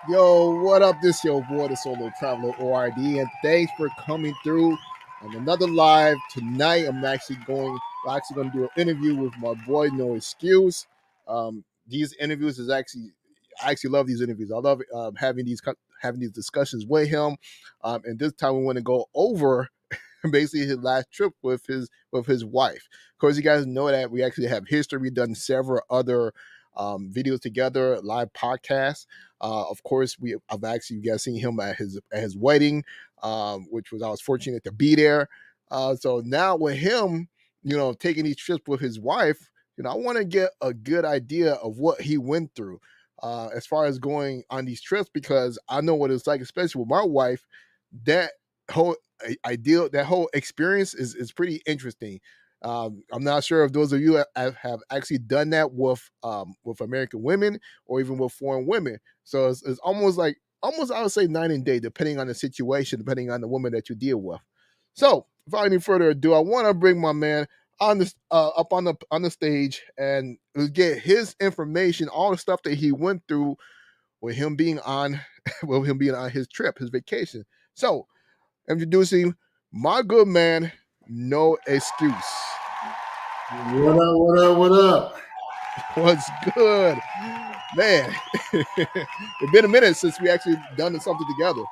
Yo, what up? This your boy, the Solo Traveler ORD, and thanks for coming through on another live tonight. We're actually going to do an interview with my boy, No Excuse. These interviews I actually love these interviews. I love having these discussions with him. And this time we want to go over basically his last trip with his wife. Of course, you guys know that we actually have history. We've done several other videos together, live podcasts. Of course, I've actually you guys seen him at his wedding, which was I was fortunate to be there. So now with him, taking these trips with his wife, I want to get a good idea of what he went through as far as going on these trips because I know what it's like, especially with my wife. That whole that whole experience is pretty interesting. I'm not sure if those of you have actually done that with American women or even with foreign women. So it's almost I would say night and day, depending on the situation, depending on the woman that you deal with. So without any further ado, I want to bring my man on this up on the stage and get his information, all the stuff that he went through with him being on with him being on his trip, his vacation. So introducing my good man, No Excuse. What up, what up, what up? What's good, man? It's been a minute since we actually done something together.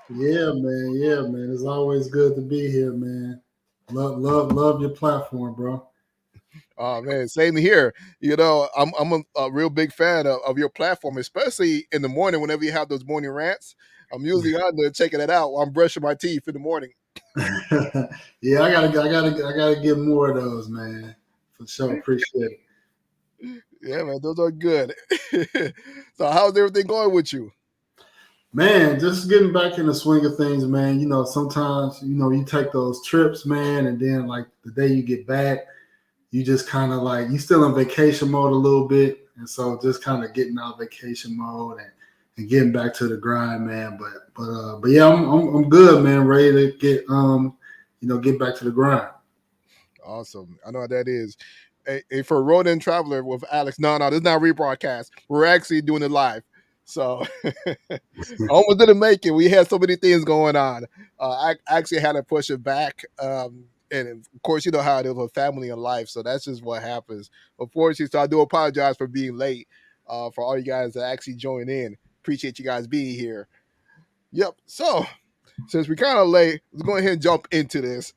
Yeah, man. It's always good to be here, man. Love your platform, bro. Oh man, same here. I'm a real big fan of your platform, especially in the morning. Whenever you have those morning rants, I'm usually on there checking it out while I'm brushing my teeth in the morning. Yeah, I gotta get more of those, man. For sure. Appreciate it. Yeah, man, those are good. So, how's everything going with you? Man, just getting back in the swing of things, man. Sometimes, you take those trips, man, and then like the day you get back, you just kind of like you still in vacation mode a little bit. And so just kind of getting out of vacation mode and getting back to the grind, man. But yeah, I'm good, man. Ready to get back to the grind. Awesome. I know what that is. For Road and Traveler with Alex. No, this is not rebroadcast. We're actually doing it live. So I almost didn't make it. We had so many things going on. I actually had to push it back. And of course, you know how it is with family and life. So that's just what happens. Unfortunately, so I do apologize for being late for all you guys that actually joined in. Appreciate you guys being here. Yep. So since we're kind of late, let's go ahead and jump into this.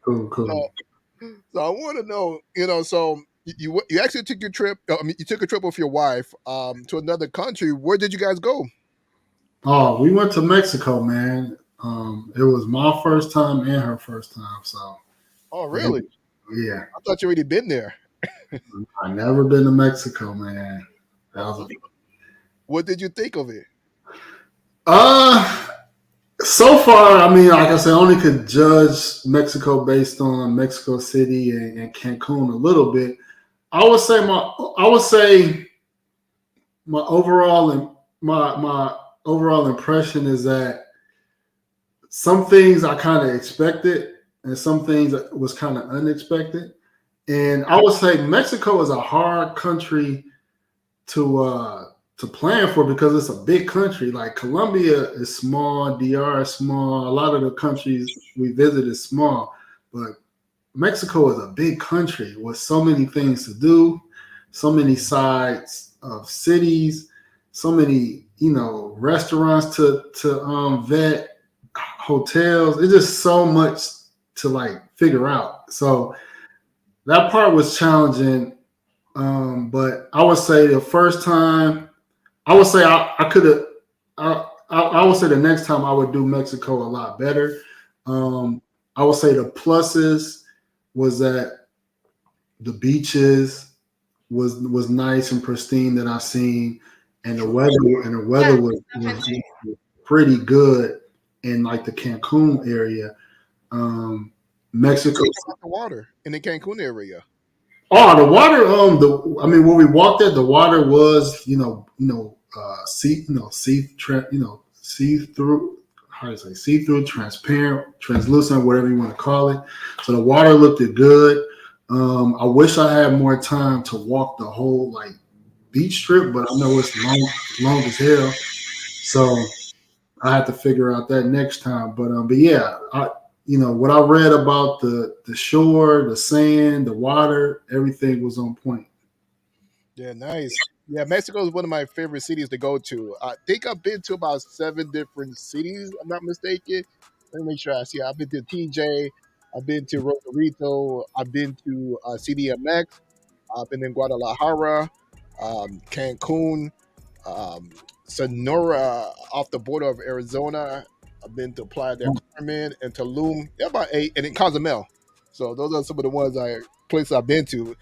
Cool, So, cool. so I want to know, so you actually took your trip. I mean, you took a trip with your wife to another country. Where did you guys go? Oh, we went to Mexico, man. It was my first time and her first time. So Oh, it, really? yeah, I thought you already been there. I never been to Mexico, man. That was What did you think of it? uh so far, I mean, like I said, I only could judge Mexico based on Mexico City and Cancun a little bit. I would say my my overall impression is that some things I kind of expected and some things was kind of unexpected. And I would say Mexico is a hard country to plan for because it's a big country. Like Colombia is small, DR is small. A lot of the countries we visit is small, but Mexico is a big country with so many things to do, so many sides of cities, so many restaurants to vet, hotels. It's just so much to like figure out. So that part was challenging. But I would say the first time, I would say I could have. I would say the next time I would do Mexico a lot better. I would say the pluses was that the beaches was nice and pristine that I seen, and the weather was pretty good in like the Cancun area. Um, What Mexico. you think about the water in the Cancun area? Oh, the water. I mean, when we walked there, the water was, see through. How do you say see through, transparent, translucent, whatever you want to call it. So the water looked good. I wish I had more time to walk the whole like beach trip, but I know it's long as hell. So I have to figure out that next time. But yeah, what I read about the shore, the sand, the water, everything was on point. Yeah, nice. Yeah, Mexico is one of my favorite cities to go to. I think I've been to about 7 different cities. I'm not mistaken. Let me make sure I see. I've been to TJ. I've been to Rosarito. I've been to CDMX. I've been in Guadalajara, Cancun, um, Sonora, off the border of Arizona. I've been to Playa del Carmen and Tulum. Yeah, about 8, and in Cozumel. So those are some of the places I've been to.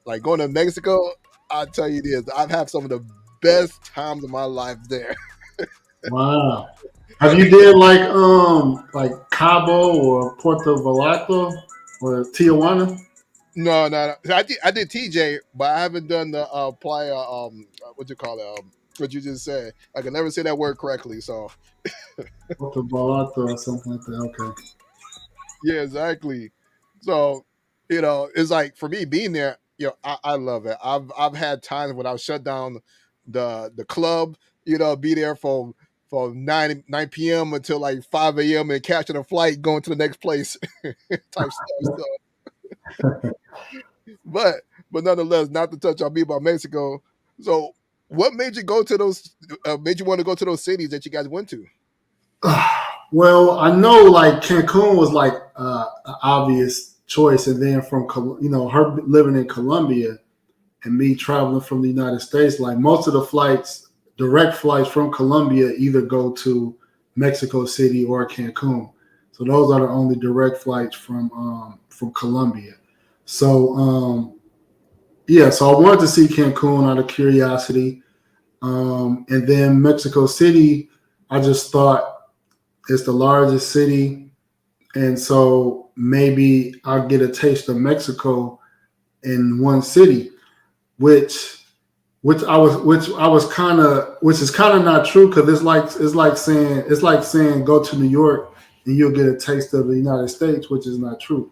Like going to Mexico, I'll tell you this, I've had some of the best times of my life there. Wow. Have you did like Cabo or Puerto Vallarta or Tijuana? No, no, no. I did TJ, but I haven't done the playa. What you call it? What you just said. I can never say that word correctly. So Puerto Vallarta or something like that. Okay. yeah, exactly. So it's like for me being there. I love it. I've had times when I was shut down the club. Be there from 9 p.m. until like 5 a.m. and catching a flight going to the next place type stuff. So but but nonetheless, not to touch on me about Mexico. So, what made you go to those? Made you want to go to those cities that you guys went to? Well, I know like Cancun was like an obvious choice, and then from her living in Colombia and me traveling from the United States, like most of the flights, direct flights from Colombia, either go to Mexico City or Cancun. So those are the only direct flights from Colombia. So yeah, so I wanted to see Cancun out of curiosity, and then Mexico City. I just thought it's the largest city, and so maybe I'll get a taste of Mexico in one city, which which is kind of not true because it's like saying go to New York and you'll get a taste of the United States, which is not true.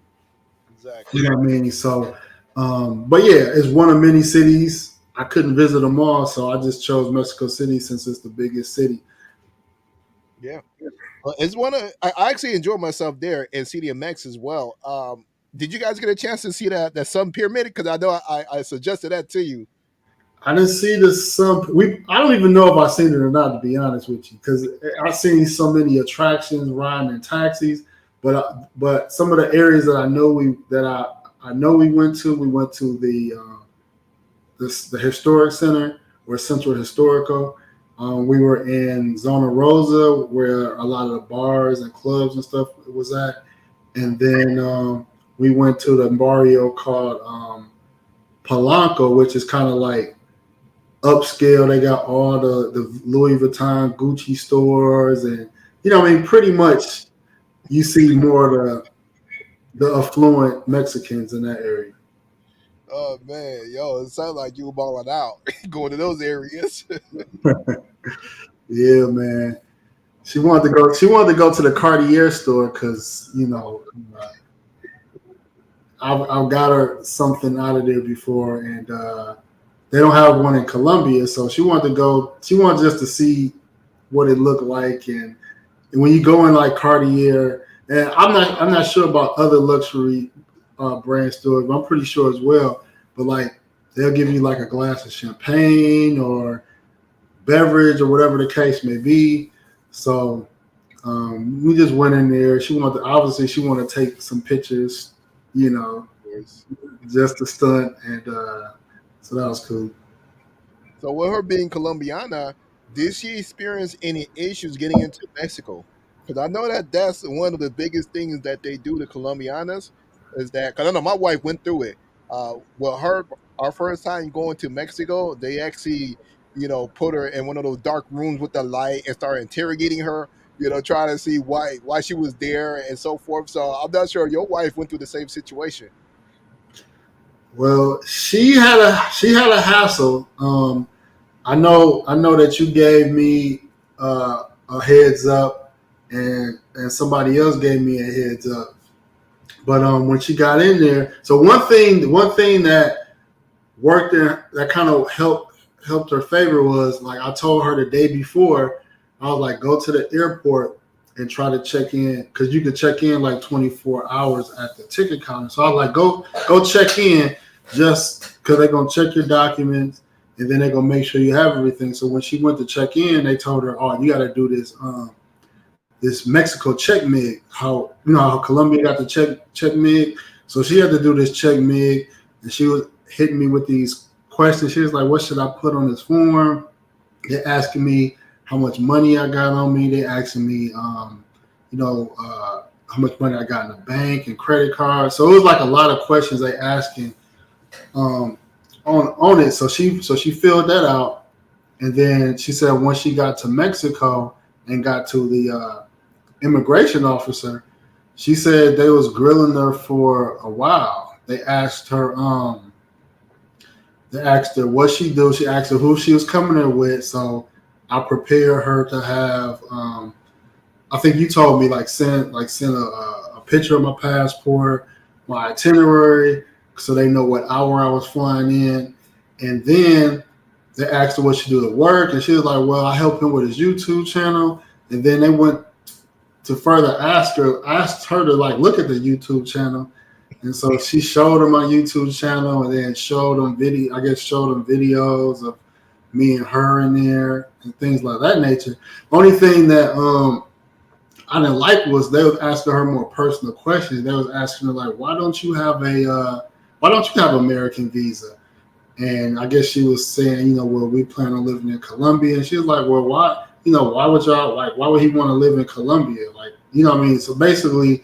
Exactly. You know what I mean? So, but yeah, it's one of many cities. I couldn't visit them all, so I just chose Mexico City since it's the biggest city. Yeah. It's one of I actually enjoyed myself there in CDMX as well. Did you guys get a chance to see that Sun Pyramid? Because I know I suggested that to you. I didn't see the some. I don't even know if I seen it or not, to be honest with you, because I've seen so many attractions, riding in taxis. But some of the areas that I know we went to the historic center or Central Historical. We were in Zona Rosa, where a lot of the bars and clubs and stuff was at, and then we went to the barrio called Polanco, which is kind of like upscale. They got all the Louis Vuitton, Gucci stores, and I mean, pretty much you see more of the affluent Mexicans in that area. Oh man, yo, it sounds like you were balling out going to those areas. Yeah, man. She wanted to go. She wanted to go to the Cartier store because I've got her something out of there before, and they don't have one in Colombia, so she wanted to go. She wanted just to see what it looked like, and when you go in like Cartier, and I'm not sure about other luxury brand stores, but I'm pretty sure as well. But like they'll give you like a glass of champagne or beverage or whatever the case may be. So we just went in there. She wanted to take some pictures, you know, just to stunt, and so that was cool. So with her being Colombiana, did she experience any issues getting into Mexico? Because I know that's one of the biggest things that they do to Colombianas is that because I know my wife went through it. Well, our first time going to Mexico, they actually put her in one of those dark rooms with the light and started interrogating her. Trying to see why she was there and so forth. So I'm not sure your wife went through the same situation. Well, she had a hassle. I know that you gave me a heads up, and somebody else gave me a heads up. But when she got in there, so one thing that worked there that kind of helped her favor was like I told her the day before, I was like, go to the airport and try to check in because you could check in like 24 hours at the ticket counter. So I was like, go check in just because they're gonna check your documents and then they're gonna make sure you have everything. So when she went to check in, they told her, oh, you got to do this Mexico check mig. How how Colombia got the check mig. So she had to do this check mig, and she was hitting me with these questions. She was like, what should I put on this form? They're asking me how much money I got on me. They asking me, how much money I got in the bank and credit cards. So it was like a lot of questions they asking on it. So she filled that out, and then she said once she got to Mexico and got to the immigration officer, she said they was grilling her for a while. They asked her what she do. She asked her who she was coming there with. So I prepare her to have. I think you told me send a picture of my passport, my itinerary, so they know what hour I was flying in, and then they asked her what she do to work, and she was like, "Well, I help him with his YouTube channel." And then they went to further asked her to look at the YouTube channel. And so she showed her my YouTube channel and then showed them videos of me and her in there and things like that nature. Only thing that I didn't like was they was asking her more personal questions. They was asking her like, why don't you have American visa? And I guess she was saying, well, we plan on living in Colombia. And she was like, well, why? Why would y'all why would he want to live in Colombia? So basically,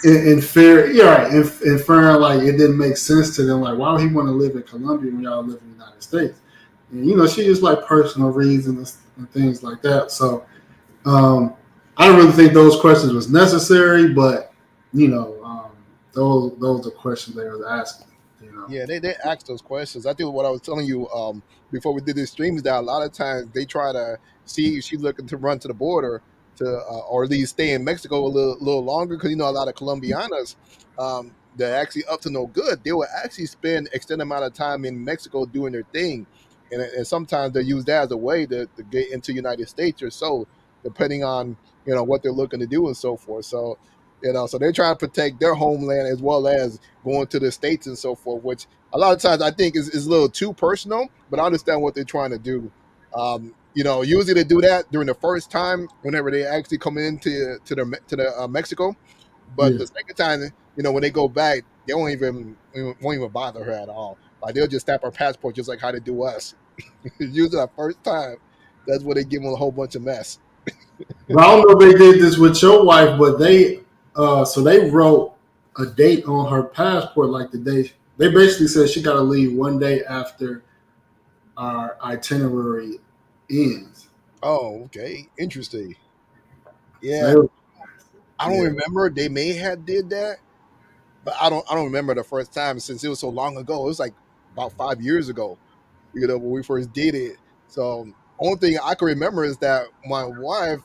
inferring like it didn't make sense to them. Like, why would he want to live in Colombia when y'all live in the United States? And, she just like personal reasons and things like that. So I don't really think those questions was necessary, but, those are questions they were asking. Yeah, they ask those questions. I think what I was telling you before we did this stream is that a lot of times they try to see if she's looking to run to the border to or at least stay in Mexico a little longer because a lot of Colombianas they're actually up to no good. They will actually spend extended amount of time in Mexico doing their thing, and sometimes they use that as a way to get into United States or so, depending on what they're looking to do and so forth. So. So they're trying to protect their homeland as well as going to the States and so forth, which a lot of times I think is a little too personal, but I understand what they're trying to do. Usually they do that during the first time whenever they actually come into the Mexico, but the second time, when they go back, they won't even bother her at all. Like they'll just tap her passport just like how they do us. Usually the first time, that's where they give them a whole bunch of mess. But I don't know if they did this with your wife, but they wrote a date on her passport, like the day. They basically said she got to leave one day after our itinerary ends. Oh, okay, interesting. Yeah, So I don't remember. They may have did that, but I don't remember the first time since it was so long ago. It was like about 5 years ago, when we first did it. So only thing I can remember is that my wife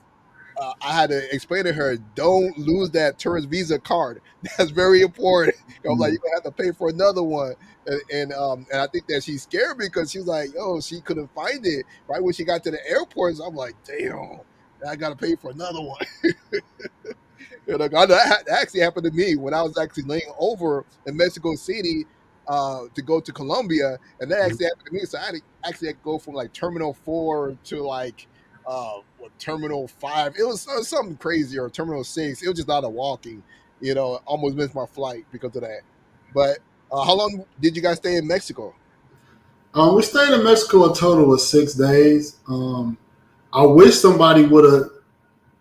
I had to explain to her, don't lose that tourist visa card. That's very important. I'm like, you're gonna have to pay for another one. And I think that she's scared because she's like, she couldn't find it right when she got to the airport. So I'm like, damn, I gotta pay for another one. That actually happened to me when I was actually laying over in Mexico City to go to Colombia, and that actually happened to me. So I had to go from like Terminal 4 to like Terminal 5. It was something crazy, or Terminal 6. It was just a lot of walking. Almost missed my flight because of that. But how long did you guys stay in Mexico? we stayed in Mexico a total of 6 days. I wish somebody would have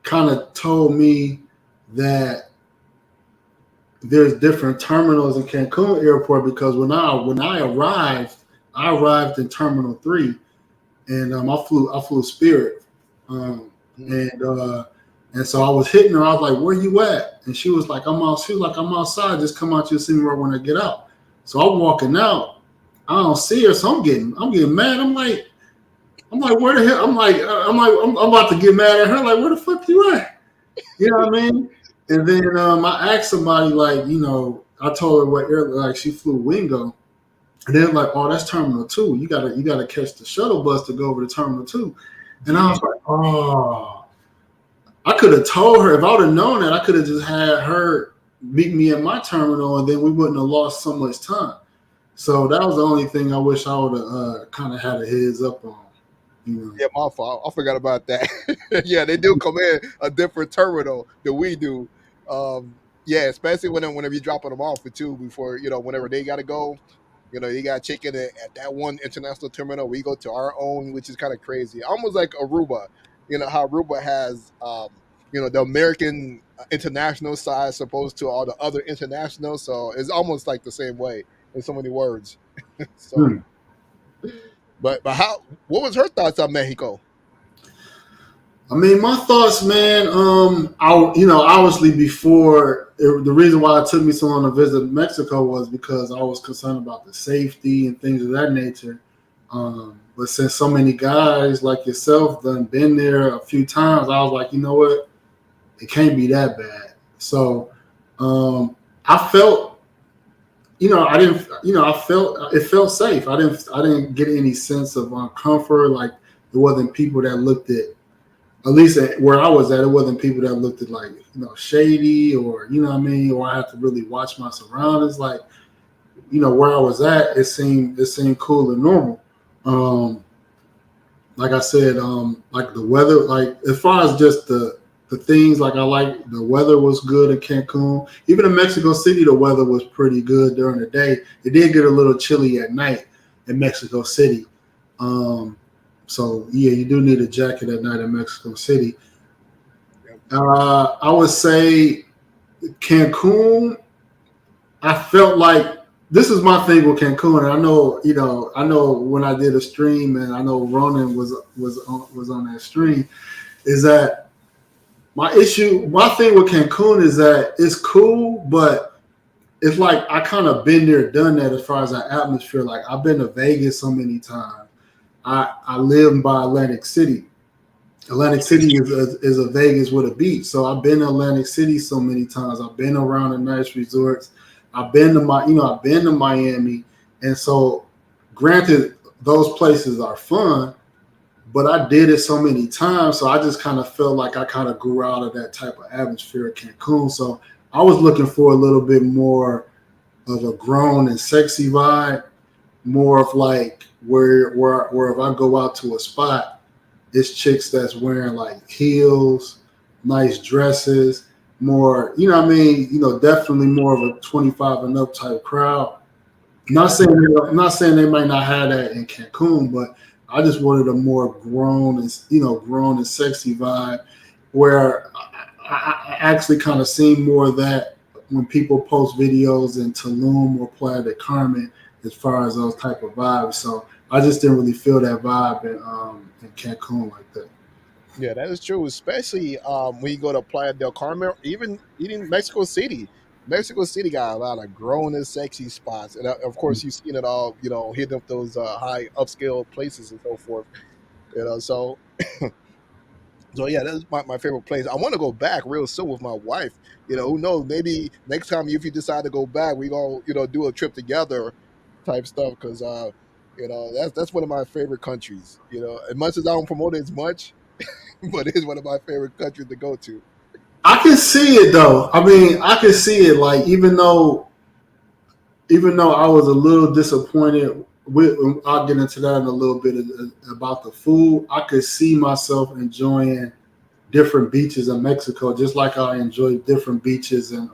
kind of told me that there's different terminals in Cancun Airport, because when I arrived in Terminal 3, and I flew Spirit, and so I was hitting her. I was like, "Where you at?" And she was like, "I'm out." She was like, "I'm outside. Just come out. You'll see me right when I get out." So I'm walking out. I don't see her, so I'm getting mad. I'm like, where the hell? I'm about to get mad at her. Like, where the fuck you at? You know what I mean? And then I asked somebody, I told her what airline, she flew Wingo. And they're like, oh, that's Terminal 2. You gotta catch the shuttle bus to go over to Terminal 2. And I was like, oh, I could have told her if I would have known that, I could have just had her meet me at my terminal, and then we wouldn't have lost so much time. So that was the only thing I wish I would have kind of had a heads up on. You know. Yeah, my fault. I forgot about that. Yeah, they do come in a different terminal than we do. Yeah, especially whenever you dropping them off for two before whenever they gotta go. You got to check in at that one international terminal. We go to our own, which is kind of crazy. Almost like Aruba. How Aruba has, the American international side as opposed to all the other international. So it's almost like the same way in so many words. So, Hmm. but what was her thoughts on Mexico? I mean, my thoughts, man. Obviously before the reason why it took me so long to visit Mexico was because I was concerned about the safety and things of that nature. But since so many guys like yourself done been there a few times, I was like, you know what, it can't be that bad. So I felt, I didn't, I felt it felt safe. I didn't get any sense of uncomfort. Like it wasn't people that looked at least where I was at, it wasn't people that looked at like, shady or, what I mean, or I had to really watch my surroundings. Like, where I was at, it seemed cool and normal. Like I said, like the weather, like as far as just the things, like I like the weather was good in Cancun. Even in Mexico City, the weather was pretty good during the day. It did get a little chilly at night in Mexico City. So yeah, you do need a jacket at night in Mexico City. I would say Cancun. I felt like this is my thing with Cancun, and I know when I did a stream, and I know Ronan was on that stream, is that my thing with Cancun is that it's cool, but it's like I kind of been there, done that as far as that atmosphere. Like I've been to Vegas so many times. I live by Atlantic City. Atlantic City is a Vegas with a beach. So I've been to Atlantic City so many times. I've been around the nice resorts. I've been to Miami, and so granted, those places are fun, but I did it so many times, so I just kind of felt like I kind of grew out of that type of atmosphere at Cancun. So I was looking for a little bit more of a grown and sexy vibe, more of like where if I go out to a spot, it's chicks that's wearing like heels, nice dresses, more, what I mean, definitely more of a 25 and up type crowd. I'm not saying they might not have that in Cancun, but I just wanted a more grown and sexy vibe where I actually kind of seen more of that when people post videos in Tulum or Playa del Carmen as far as those type of vibes. So I just didn't really feel that vibe in Cancun like that. Yeah, that is true, especially when you go to Playa del Carmen, even Mexico City. Mexico City got a lot of grown and sexy spots, and of course you've seen it all. Hitting up those high upscale places and so forth. So yeah, that's my favorite place. I want to go back real soon with my wife. Who knows? Maybe next time if you decide to go back, we gonna do a trip together, type stuff. Because that's one of my favorite countries. As much as I don't promote it as much, but it is one of my favorite countries to go to. I can see it though. I mean, I can see it. Like even though I was a little disappointed with, I'll get into that in a little bit about the food. I could see myself enjoying different beaches in Mexico, just like I enjoy different beaches in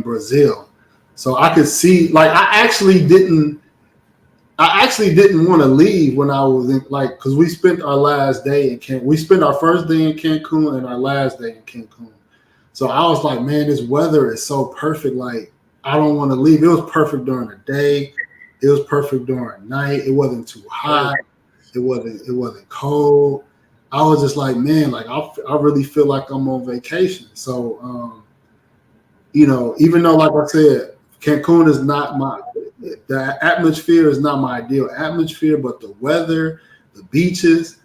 Brazil. So I could see, like, I actually didn't want to leave when I was in, like, because we spent our last day in Cancun. We spent our first day in Cancun and our last day in Cancun. So I was like, man, this weather is so perfect. Like, I don't want to leave. It was perfect during the day. It was perfect during night. It wasn't too hot. It wasn't cold. I was just like, man, like I really feel like I'm on vacation. So even though, like I said, Cancun is not the atmosphere is not my ideal atmosphere, but the weather, the beaches,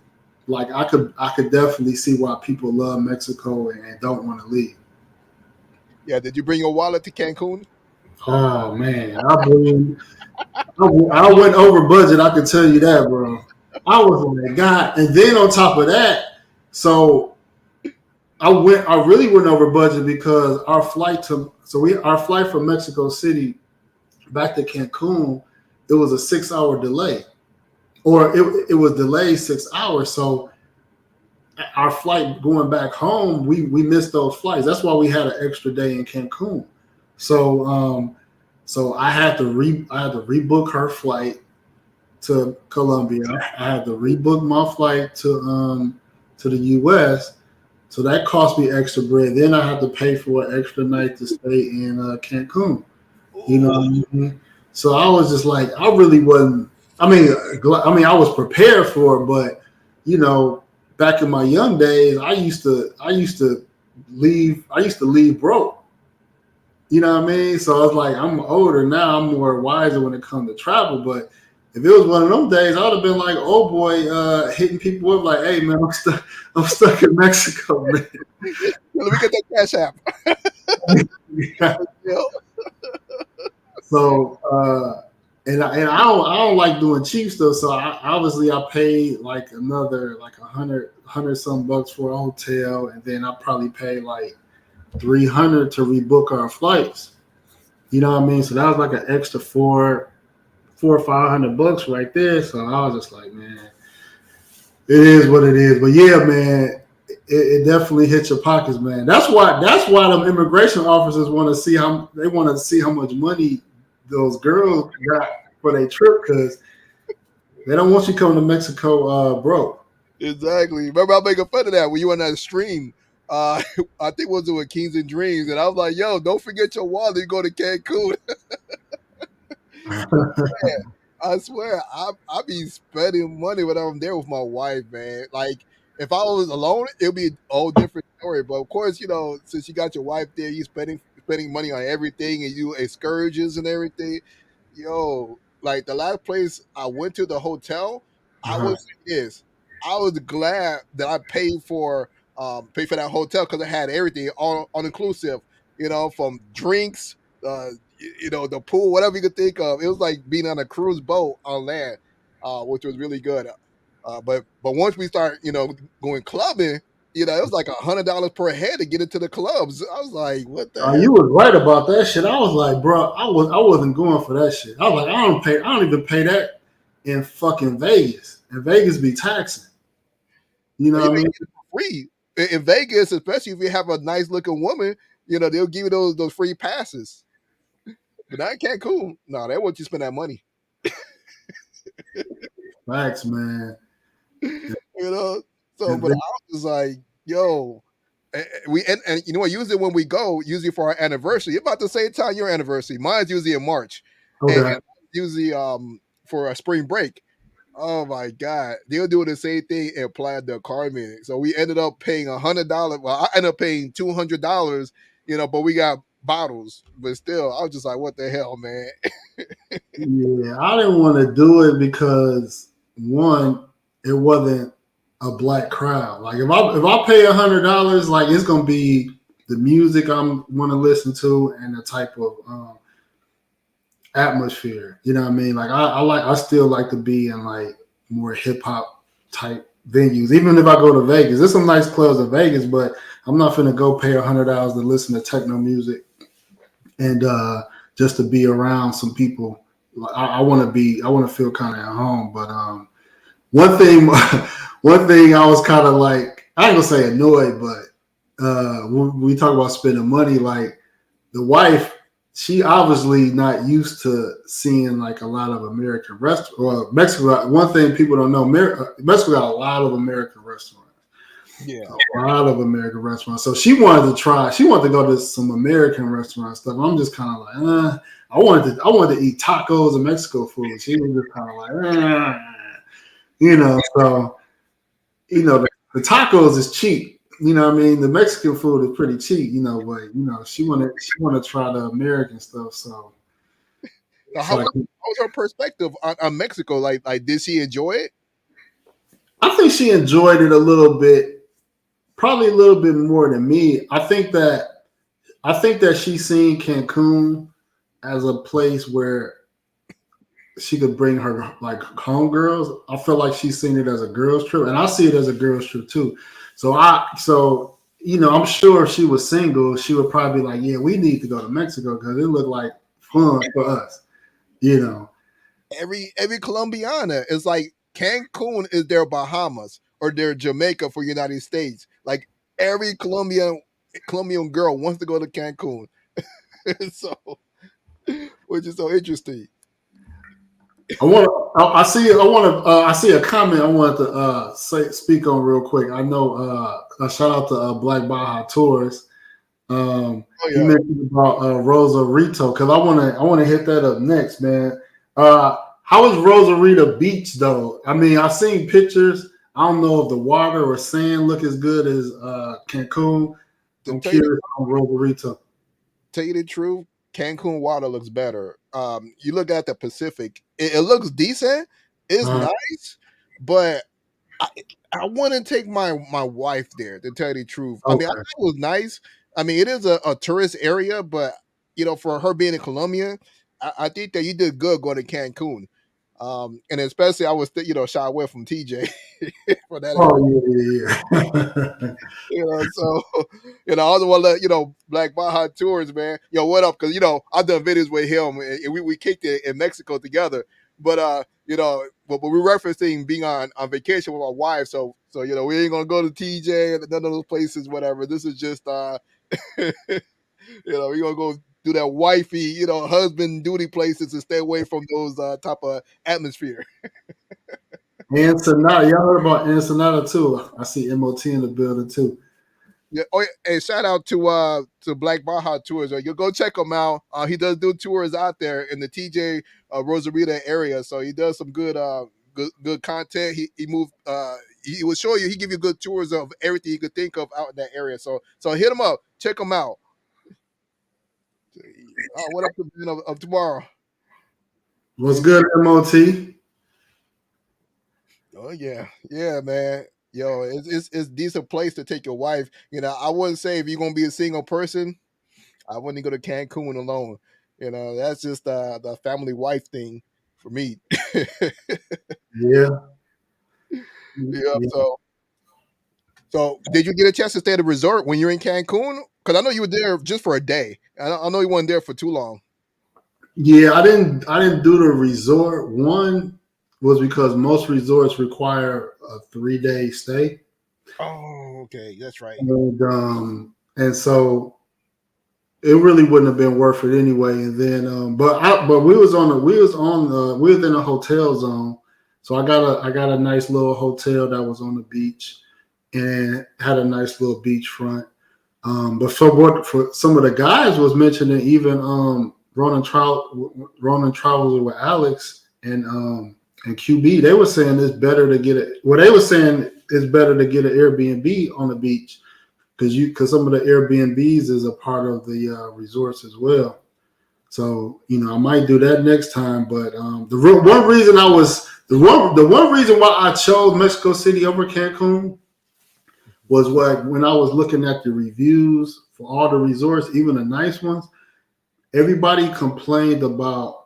like I could definitely see why people love Mexico and don't want to leave. Yeah, did you bring your wallet to Cancun? Oh man, I bring I went over budget. I can tell you that, bro. I was like, God. And then on top of that, so I really went over budget because our flight from Mexico City back to Cancun, it was a 6 hour delay, or it was delayed 6 hours. So our flight going back home, we missed those flights. That's why we had an extra day in Cancun. So so I had to rebook her flight to Colombia. I had to rebook my flight to the US. So that cost me extra bread. Then I had to pay for an extra night to stay in Cancun. You know what I mean? So I was just like, I really wasn't. I was prepared for it, but you know, back in my young days, I used to leave broke. You know what I mean? So I was like, I'm older now. I'm more wiser when it comes to travel. But if it was one of them days, I would have been like, oh boy, hitting people up like, hey man, I'm stuck in Mexico, man. Let me get that cash app. Yeah. You know? So I don't like doing cheap stuff. So I paid like another like hundred some bucks for a hotel, and then I probably paid like 300 to rebook our flights. You know what I mean? So that was like an extra four or 500 bucks right there. So I was just like, man, it is what it is. But yeah, man, it definitely hits your pockets, man. That's why them immigration officers want to see how much money those girls got for their trip, because they don't want you coming to Mexico broke. Exactly. Remember, I making fun of that when you on that stream. I think it was with Kings and Dreams, and I was like, "Yo, don't forget your wallet. You go to Cancun." I swear, I be spending money when I'm there with my wife, man. Like if I was alone, it would be a whole different story. But of course, you know, since you got your wife there, you spending money on everything and you excursions and everything. Yo, like the last place I went to, the hotel, I Uh-huh. would say this. I was glad that I paid for that hotel because it had everything all inclusive. You know, from drinks, you know, the pool, whatever you could think of. It was like being on a cruise boat on land, which was really good. But once we start, you know, going clubbing, you know, it was like $100 per head to get into the clubs. I was like, what the You hell? was right about that shit. I was like, bro, I wasn't going for that shit. I was like, I don't even pay that in fucking Vegas. And Vegas be taxing. You know You what I can mean? get it for free in Vegas, especially if you have a nice looking woman. You know, they'll give you those free passes. But not in Cancun. No, they want you to spend that money. Facts, man. You know. So, And but I then- was just like, yo, and you know what? Usually when we go, usually for our anniversary, about the same time your anniversary. Mine's usually in March, okay. and usually for a spring break. Oh my God, they'll do the same thing and apply the car meeting. So we ended up paying $100. Well, I ended up paying $200. You know, but we got bottles. But still, I was just like, what the hell, man? Yeah, I didn't want to do it because one, it wasn't a black crowd. Like if I pay $100, like it's gonna be the music I'm want to listen to and the type of atmosphere. You know what I mean? Like I still like to be in like more hip hop type venues. Even if I go to Vegas, there's some nice clubs in Vegas, but I'm not gonna go pay $100 to listen to techno music and just to be around some people. I want to feel kind of at home. But one thing, one thing I was kind of like, I ain't gonna say annoyed, but when we talk about spending money, like the wife, she obviously not used to seeing like a lot of American restaurants. Well, Mexico. One thing people don't know, Mexico got a lot of American restaurants. Yeah. A lot of American restaurants. So she wanted to try. She wanted to go to some American restaurant stuff. I'm just kind of like, I wanted to eat tacos and Mexico food. She was just kind of like, you know. So you know, the tacos is cheap. You know what I mean? The Mexican food is pretty cheap, you know, but you know, she wanna try the American stuff. So So it's like how was her perspective on Mexico? Like, did she enjoy it? I think she enjoyed it a little bit, probably a little bit more than me. I think that she's seen Cancun as a place where she could bring her like homegirls. I feel like she's seen it as a girls trip, and I see it as a girls trip too. So I'm sure if she was single, she would probably be like, "Yeah, we need to go to Mexico because it looked like fun for us." You know. Every Colombiana is like Cancun is their Bahamas or their Jamaica for United States. Like every Colombian girl wants to go to Cancun. So which is so interesting. I want. I see. I want to. I see a comment. I wanted to speak on real quick. I know. A shout out to Black Baja Tours. Oh He yeah. mentioned about Rosarito because I want to hit that up next, man. How is Rosarito Beach though? I mean, I've seen pictures. I don't know if the water or sand look as good as Cancun. To I'm tell you curious on Rosarito. tell you the truth, Cancun water looks better. You look at the Pacific, it looks decent. It's Uh, nice, but I, I want to take my wife there. To tell you the truth, I mean, I thought okay. it was nice. I mean, it is a tourist area, but for her being in Colombia, I think that you did good going to Cancun. And especially I was shy away from TJ for that area. Oh yeah, yeah, yeah. So I also want to let Black Baja Tours, man. Yo, what up? Because I've done videos with him, and we kicked it in Mexico together. But but we're referencing being on vacation with our wife. So we ain't gonna go to TJ and none of those places, whatever. This is just we gonna go do that wifey, husband duty places and stay away from those type of atmosphere. Ensenada, y'all heard about Ensenada too? I see MOT in the building too. Yeah. Oh, yeah. Hey, shout out to Black Baja Tours. You go check him out. He does do tours out there in the TJ Rosarita area. So he does some good content. He moved. He will show you. He give you good tours of everything you could think of out in that area. So hit him up. Check him out. What up to of tomorrow? What's good, MOT? Oh yeah, yeah, man. Yo, it's decent place to take your wife. I wouldn't say if you're gonna be a single person, I wouldn't go to Cancun alone. That's just the family wife thing for me. Yeah, Yeah. yeah. So did you get a chance to stay at the resort when you're in Cancun? Because I know you were there just for a day. I know you weren't there for too long. Yeah, I didn't do the resort. One was because most resorts require a 3 day stay, Oh, okay, that's right. and so it really wouldn't have been worth it anyway. And then, but we was in a hotel zone, so I got a nice little hotel that was on the beach and had a nice little beachfront. But for some of the guys was mentioning even Ronan travels with Alex and QB. They were saying it's better to get it. Well, they were saying it's better to get an Airbnb on the beach because some of the Airbnbs is a part of the resorts as well. So I might do that next time. But one reason the one reason why I chose Mexico City over Cancun was what when I was looking at the reviews for all the resorts, even the nice ones, everybody complained about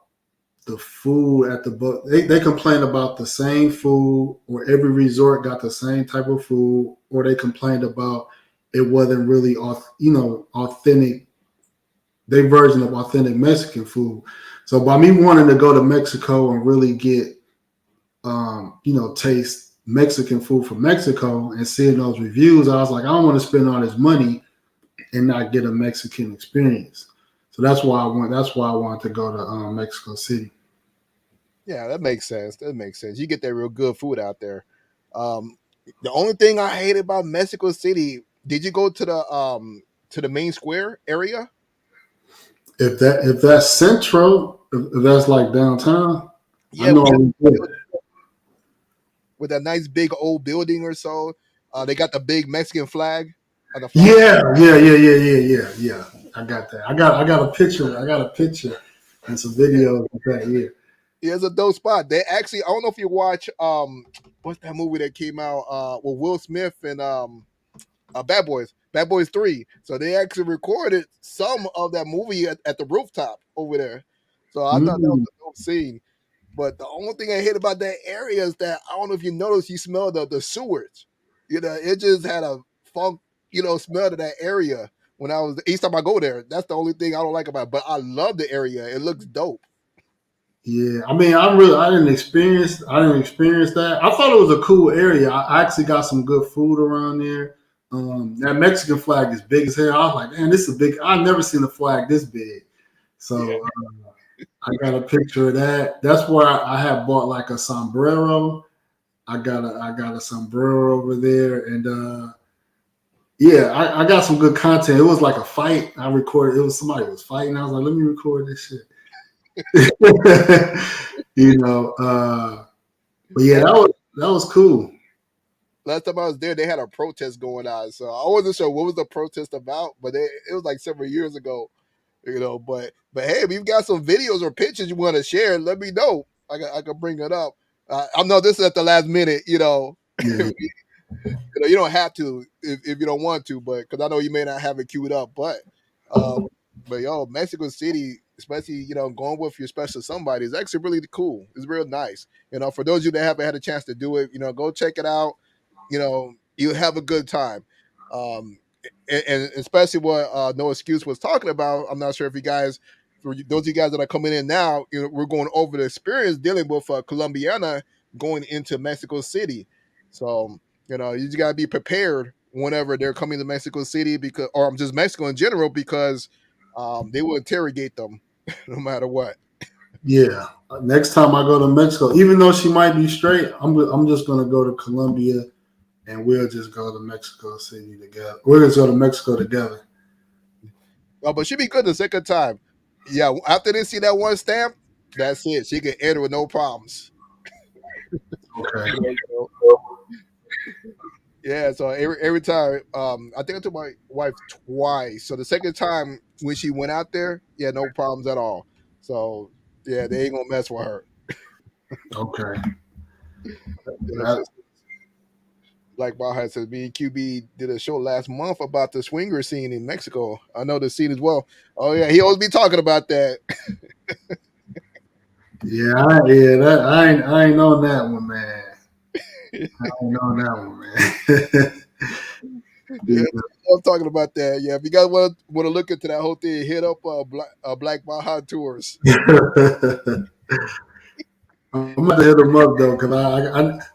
the food at the book. They complained about the same food, or every resort got the same type of food, or they complained about it wasn't really authentic, their version of authentic Mexican food. So by me wanting to go to Mexico and really get taste Mexican food from Mexico and seeing those reviews, I was like, I don't want to spend all this money and not get a Mexican experience. So that's why I went. That's why I wanted to go to Mexico City. Yeah, that makes sense. That makes sense. You get that real good food out there. Um, the only thing I hate about Mexico City, did you go to the main square area? If that's central, if that's like downtown, I Yeah, know we did. with that nice big old building or so. They got the big Mexican flag on the front. Yeah. I got that. I got a picture. I got a picture and some Yeah, videos of that. Yeah. yeah, it's a dope spot. They actually, I don't know if you watch what's that movie that came out with Will Smith and Bad Boys 3. So they actually recorded some of that movie at the rooftop over there. So I thought that was Mm. a dope scene. But the only thing I hate about that area is that I don't know if you noticed, you smell the sewage. It just had a funk, smell to that area when I was each time I go there. That's the only thing I don't like about it. But I love the area. It looks dope. Yeah, I mean, I didn't experience that. I thought it was a cool area. I actually got some good food around there. That Mexican flag is big as hell. I was like, man, this is big. I've never seen a flag this big. Yeah. So I got a picture of that. That's where I had bought like a sombrero. I got a sombrero over there, and yeah, I got some good content. It was like a fight. I recorded. It was somebody was fighting. I was like, let me record this shit. you know, but yeah, that was cool. Last time I was there, they had a protest going on. So I wasn't sure what was the protest about, but it was like several years ago. But hey, if you've got some videos or pictures you want to share, let me know. I can bring it up. I know this is at the last minute. Yeah, You don't have to if you don't want to, but because I know you may not have it queued up. Uh, but yo, Mexico City, especially going with your special somebody, is actually really cool. It's real nice. For those of you that haven't had a chance to do it, go check it out. You have a good time. And especially what No Excuse was talking about. I'm not sure if you guys, for those of you guys that are coming in now, we're going over the experience dealing with Colombiana going into Mexico City. So you just gotta be prepared whenever they're coming to Mexico City or just Mexico in general, because they will interrogate them no matter what. yeah. Next time I go to Mexico, even though she might be straight, I'm just gonna go to Colombia, and we'll just go to Mexico City together. We'll just go to Mexico together. But she'd be good the second time. Yeah, after they see that one stamp, that's it. She can enter with no problems. Okay. So, yeah, so every time, I think I took my wife twice. So the second time when she went out there, yeah, no problems at all. So yeah, they ain't gonna mess with her. Okay. Yeah, That, like Baja says, me and QB did a show last month about the swinger scene in Mexico. I know the scene as well. Oh yeah, he always be talking about that. I ain't on that one, man. I ain't on that one, man. Yeah, Yeah. I'm talking about that. Yeah, if you guys want to look into that whole thing, hit up Black Baja Tours. I'm gonna hit them up though, because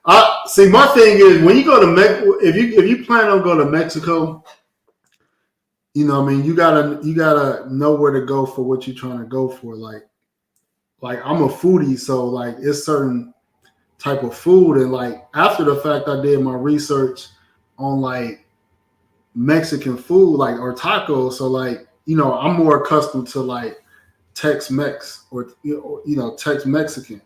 I see. My thing is when you go to Mexico, if you plan on going to Mexico, what I mean, you gotta know where to go for what you're trying to go for. Like I'm a foodie, so like it's certain type of food, and like after the fact, I did my research on like Mexican food, like or tacos. So like I'm more accustomed to like Tex-Mex or Tex Mexican.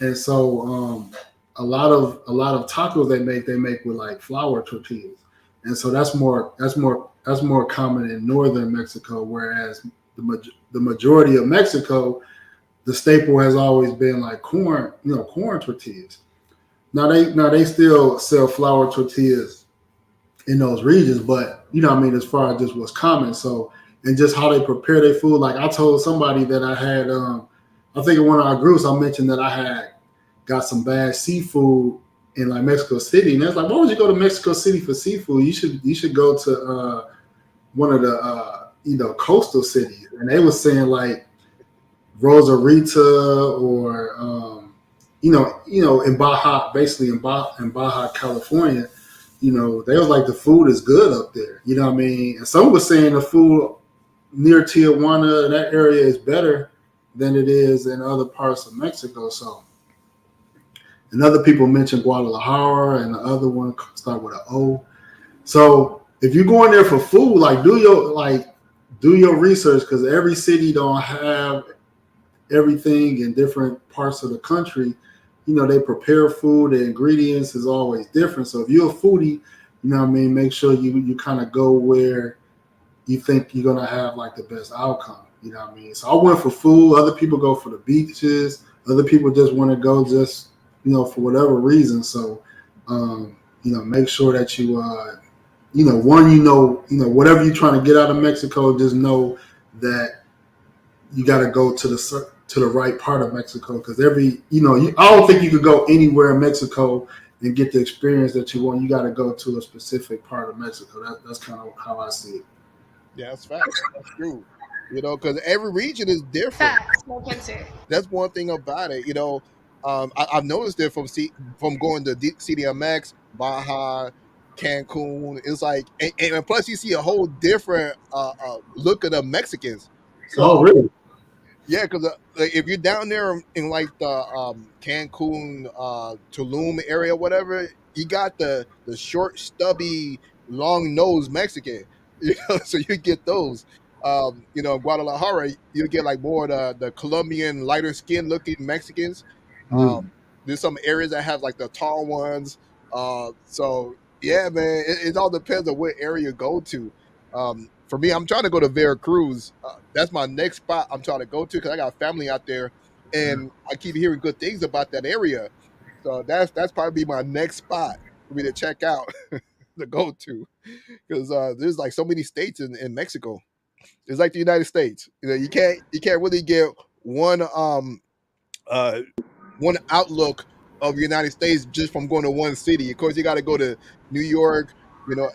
And so a lot of tacos they make with like flour tortillas, and so that's more common in northern Mexico. Whereas the majority of Mexico, the staple has always been like corn tortillas. Now they still sell flour tortillas in those regions, but I mean, as far as just what's common, so and just how they prepare their food. Like I told somebody that I had, I think in one of our groups, I mentioned that I had got some bad seafood in like Mexico City, and it's like, why would you go to Mexico City for seafood? You should go to one of the coastal cities, and they were saying like Rosarita or in Baja, basically in Baja California. They was like the food is good up there. You know what I mean? And some was saying the food near Tijuana, that area is better than it is in other parts of Mexico. So, and other people mentioned Guadalajara, and the other one start with an O. So, if you're going there for food, like do your research, because every city don't have everything in different parts of the country. They prepare food, the ingredients is always different. So if you're a foodie, what I mean, make sure you kind of go where you think you're gonna have like the best outcome. You know what I mean? So I went for food. Other people go for the beaches. Other people just want to go just for whatever reason. So make sure that whatever you're trying to get out of Mexico, just know that you got to go to the right part of Mexico, because I don't think you could go anywhere in Mexico and get the experience that you want. You got to go to a specific part of Mexico. That's kind of how I see it. Yeah, that's facts. That's true. Because every region is different. Facts, no cancer. That's one thing about it. I've noticed it from going to CDMX, Baja, Cancun. It's like, and plus you see a whole different look of the Mexicans. Oh, So really? yeah, because like if you're down there in like the Cancun, Tulum area, whatever, you got the short, stubby, long nosed Mexican. So you get those. Guadalajara, you get like more of the Colombian, lighter skin looking Mexicans. Um, Mm. there's some areas that have like the tall ones. So yeah, man, it all depends on what area you go to. For me, I'm trying to go to Veracruz. That's my next spot I'm trying to go to because I got family out there, and I keep hearing good things about that area. So that's probably my next spot for me to check out to go to because there's like so many states in Mexico. It's like the United States. You can't really get uh one outlook of the United States just from going to one city. Of course, you got to go to New York,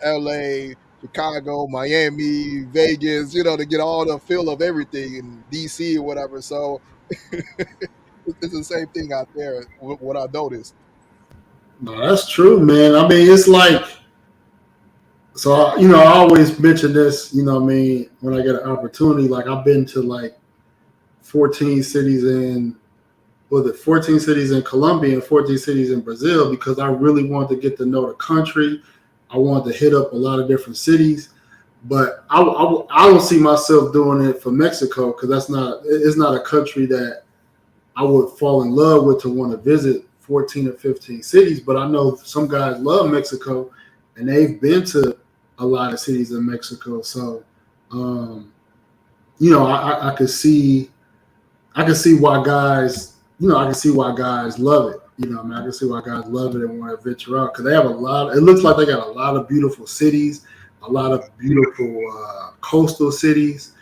L.A., Chicago, Miami, Vegas, to get all the feel of everything in D.C. or whatever. So it's the same thing out there. What I noticed. No, that's true, man. I mean, it's like, so, I always mention this, when I get an opportunity. Like, I've been to like 14 cities in, 14 cities in Colombia and 14 cities in Brazil, because I really wanted to get to know the country. I wanted to hit up a lot of different cities, but I don't see myself doing it for Mexico, because it's not a country that I would fall in love with to want to visit 14 or 15 cities. But I know some guys love Mexico and they've been to a lot of cities in Mexico. So, I could see why guys, I can see why guys love it. I can see why guys love it and want to venture out, because they have it looks like they got a lot of beautiful cities, a lot of beautiful coastal cities.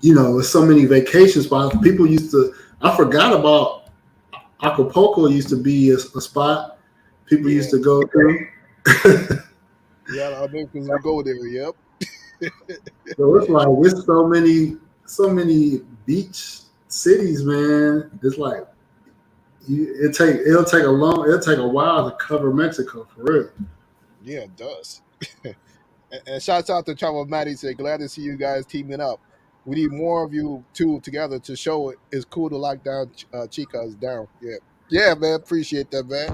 There's so many vacation spots. I forgot about Acapulco. Used to be a spot people used to go to. Yeah, I mean, because we go there. Yep. So it's like, there's so many beach cities, man. It's like it'll take a while to cover Mexico, for real. Yeah, it does. And shouts out to Travel Matty. Say glad to see you guys teaming up. We need more of you two together to show it's cool to lock down chicas down. Yeah, man. Appreciate that, man.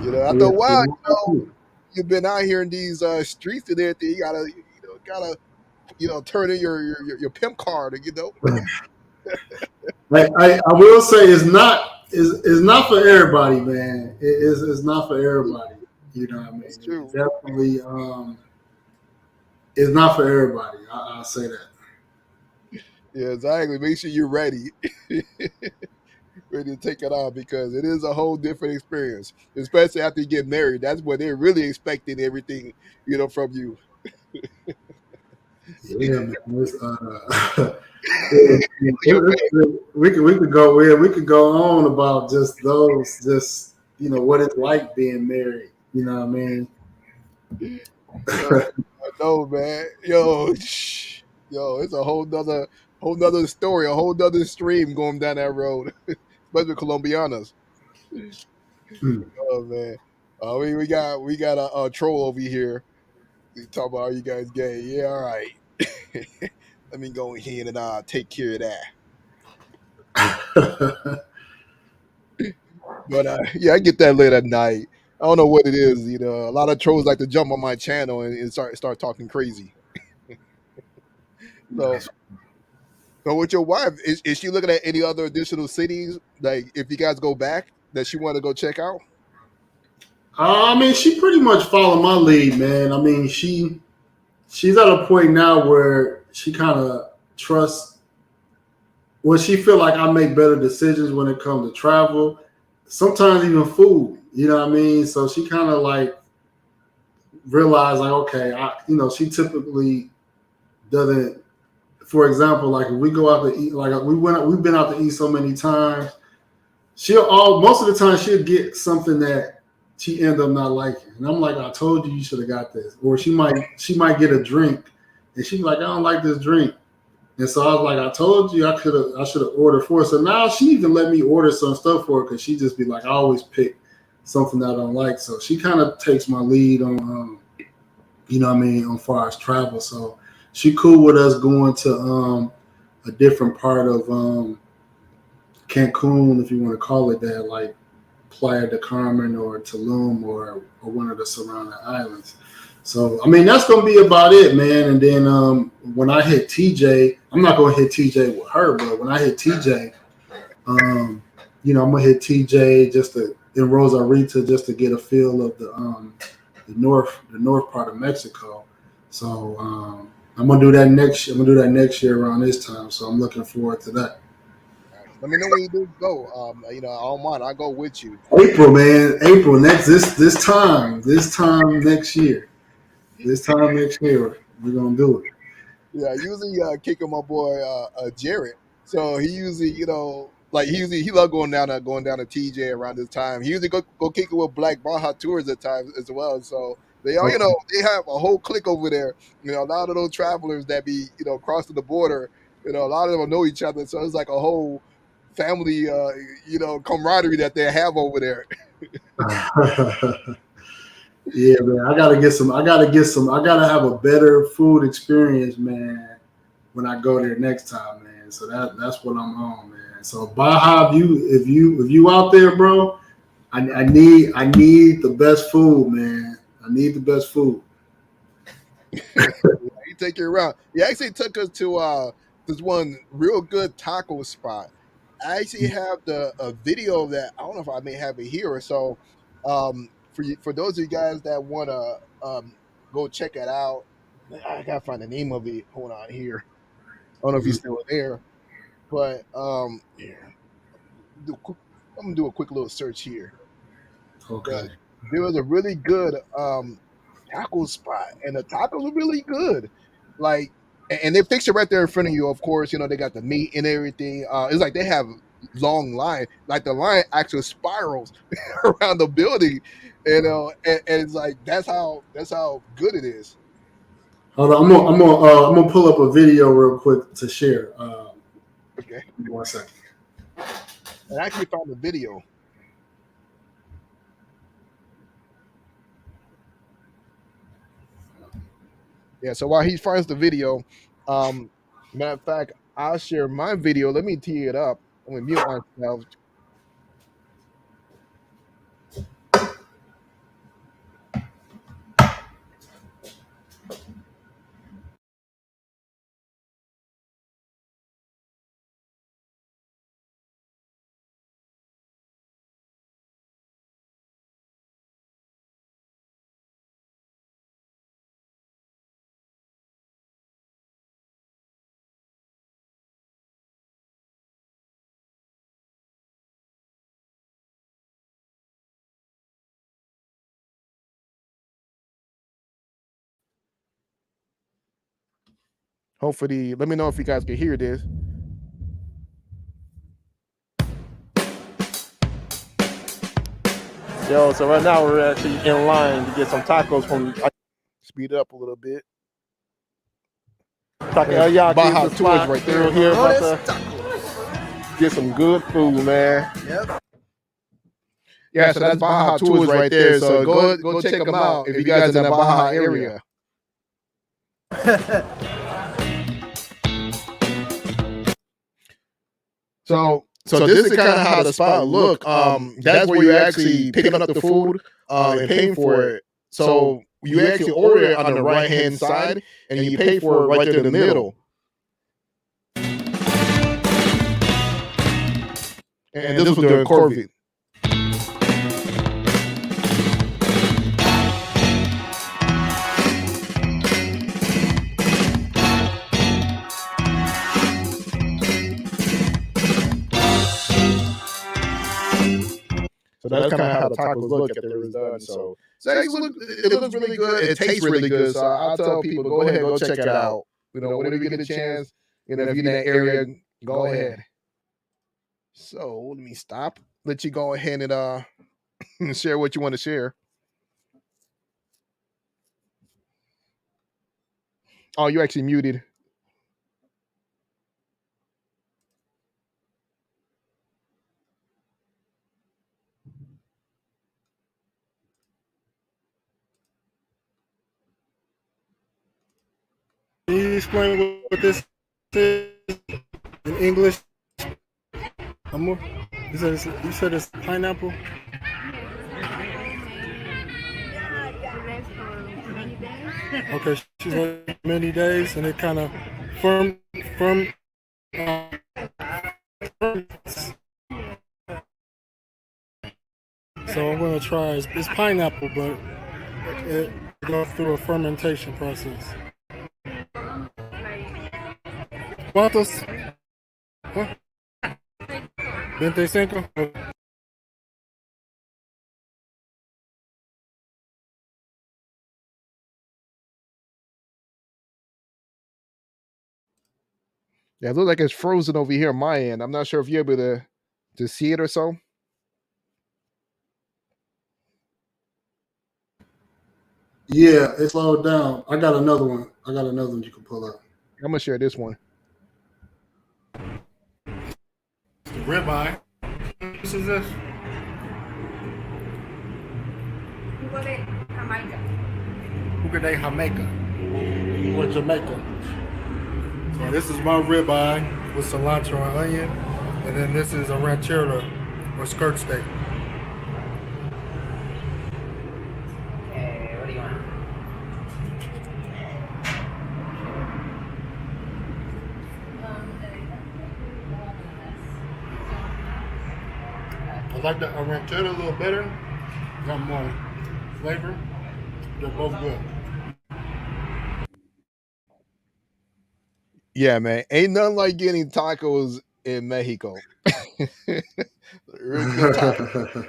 After a while, you've been out here in these streets and everything. You gotta turn in your pimp card, I will say it's not for everybody, man. It's not for everybody. You know what I mean? It's true. It's definitely it's not for everybody. I'll say that. Yeah, exactly. Make sure you're ready. Ready to take it on, because it is a whole different experience, especially after you get married. That's when they're really expecting everything, from you. Yeah, man. We could go on about just what it's like being married. You know what I mean? I know, man. It's a whole nother story, a whole nother stream going down that road, especially Colombianas. Oh man, we got a troll over here. We talk about, are you guys gay? Yeah, all right. Let me go ahead and take care of that. But yeah, I get that late at night. I don't know what it is. A lot of trolls like to jump on my channel and start talking crazy. So, so with your wife, is she looking at any other additional cities? Like, if you guys go back, that she want to go check out? I mean, she pretty much followed my lead, man. I mean, she's at a point now where she kind of trusts. Well, she feel like I make better decisions when it comes to travel, sometimes even food. You know what I mean? So she kind of like realized, like, okay, she typically doesn't. For example, like if we go out to eat, like we've been out to eat so many times. Most of the time she'll get something that she end up not liking, and I'm like, I told you should have got this. Or she might get a drink, and she's like, I don't like this drink, and so I was like, I told you I should have ordered for her. So now she even let me order some stuff for her because she just be like, I always pick something that I don't like. So she kind of takes my lead on, you know what I mean, on far as travel. So she cool with us going to a different part of Cancun, if you want to call it that, like Playa del Carmen or Tulum or one of the surrounding islands. So, I mean, that's going to be about it, man. And then when I hit TJ, I'm not going to hit TJ with her, but when I hit TJ, you know, I'm going to hit TJ just in Rosarita just to get a feel of the north part of Mexico. So I'm going to do that next year. I'm going to do that next year around this time. So I'm looking forward to that. Let me know when you do go. You know, I don't mind. I'll go with you. April, man. April this time next year. This time next year, we're gonna do it. Yeah, usually kicking my boy Jared. So he usually, you know, like he love going down to TJ around this time. He usually go kick it with Black Baja Tours at times as well. So they all, you know, they have a whole clique over there. You know, a lot of those travelers that be, you know, crossing the border. You know, a lot of them know each other. So it's like a whole family, you know, camaraderie that they have over there. Yeah, man. I gotta have a better food experience, man, when I go there next time, man. So that's what I'm on, man. So Baja, if you out there, bro, I need the best food, man. I need the best food. He take you around. He actually took us to this one real good taco spot. I actually have a video of that. I don't know if I may have it here or so. For those of you guys that want to go check it out, I gotta find the name of it. Hold on here. I don't know if he's still there, but here. I'm gonna do a quick little search here. Okay. But there was a really good taco spot, and the tacos were really good. Like, and they fix it right there in front of you. Of course, you know they got the meat and everything. It's like they have long line, like the line actually spirals around the building, you know, and it's like that's how good it is. Hold on, I'm gonna pull up a video real quick to share. Okay, Give me 1 second. I actually found the video. Yeah, so while he finds the video, matter of fact, I'll share my video. Let me tee it up. I'm gonna mute myself. Hopefully, let me know if you guys can hear this. Yo, so right now we're actually in line to get some tacos from. Speed it up a little bit. Baja Tours right there. Here, about to get some good food, man. Yep. Yeah, so that's Baja Tours right there. So go check them out if you guys in the Baja area. So this is kind of how the spot look. That's where you're actually picking up the food and paying for it. So you actually order it on the right hand side and you pay for it right there in the middle. And this was during COVID. So that's kind of how the tacos look after it was done. So it looks really good. It tastes really good. So I'll tell people, go ahead, go check it out. whenever you get a chance, if you're in that area, go ahead. So let me stop. Let you go ahead and share what you want to share. Oh, you're actually muted. Can you explain what this is in English? You said it's pineapple? Okay, she's on many days, and it kind of firm. So I'm gonna try. It's pineapple, but it goes through a fermentation process. ¿Cuántos? ¿Huh? 25. Yeah, it looks like it's frozen over here on my end. I'm not sure if you're able to see it or so. Yeah, it slowed down. I got another one. You can pull up. I'm gonna share this one. Ribeye. What is this? Jugo de Jamaica. Or Jamaica. So this is my ribeye with cilantro and onion, and then this is a ranchera or skirt steak. What do you want? I like the ranchera a little better. Got more flavor. They're both good. Yeah, man. Ain't nothing like getting tacos in Mexico. Real good tacos.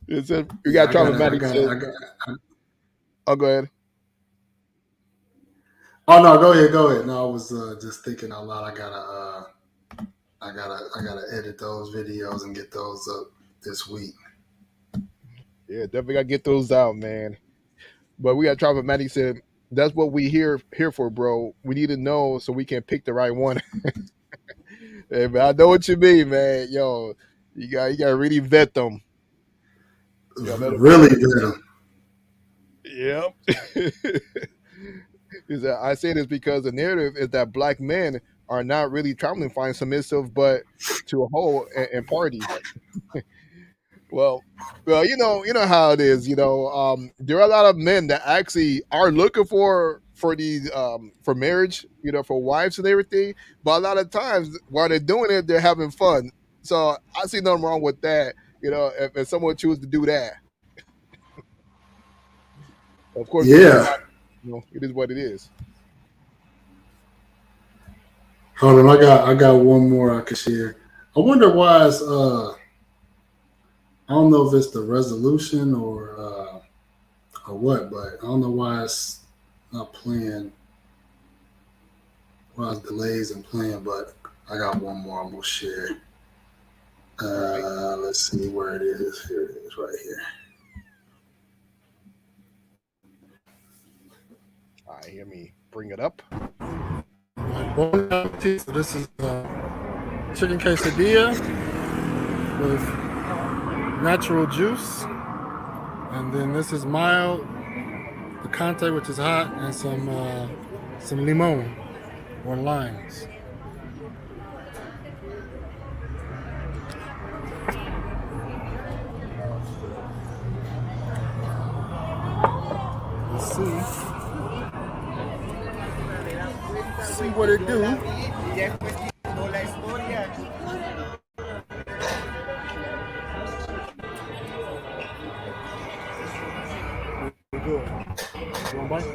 You got problematic. Oh, go ahead. Oh no, go ahead. No, I was just thinking out loud. I gotta edit those videos and get those up this week. Yeah, definitely gotta get those out, man. But we got problematic said that's what we here for, bro. We need to know so we can pick the right one. Hey, man, I know what you mean, man. Yo, you gotta really vet them. Really vet them. Yep. I say this because the narrative is that black men are not really traveling fine submissive, but to a hoe and party. Well, you know how it is. There are a lot of men that actually are looking for these for marriage, for wives and everything. But a lot of times while they're doing it, they're having fun. So I see nothing wrong with that. If someone chooses to do that, of course, yeah. It is what it is. Hold on, I got one more I could share. I wonder why it's I don't know if it's the resolution or what, but I don't know why it's not playing. Why it's delays and playing, but I got one more I'm gonna share. Let's see where it is. Here it is, right here. All right, let me bring it up. So this is chicken quesadilla with natural juice, and then this is mild picante, which is hot, and some limon or limes. Let's see what it do. Good. You want a bite?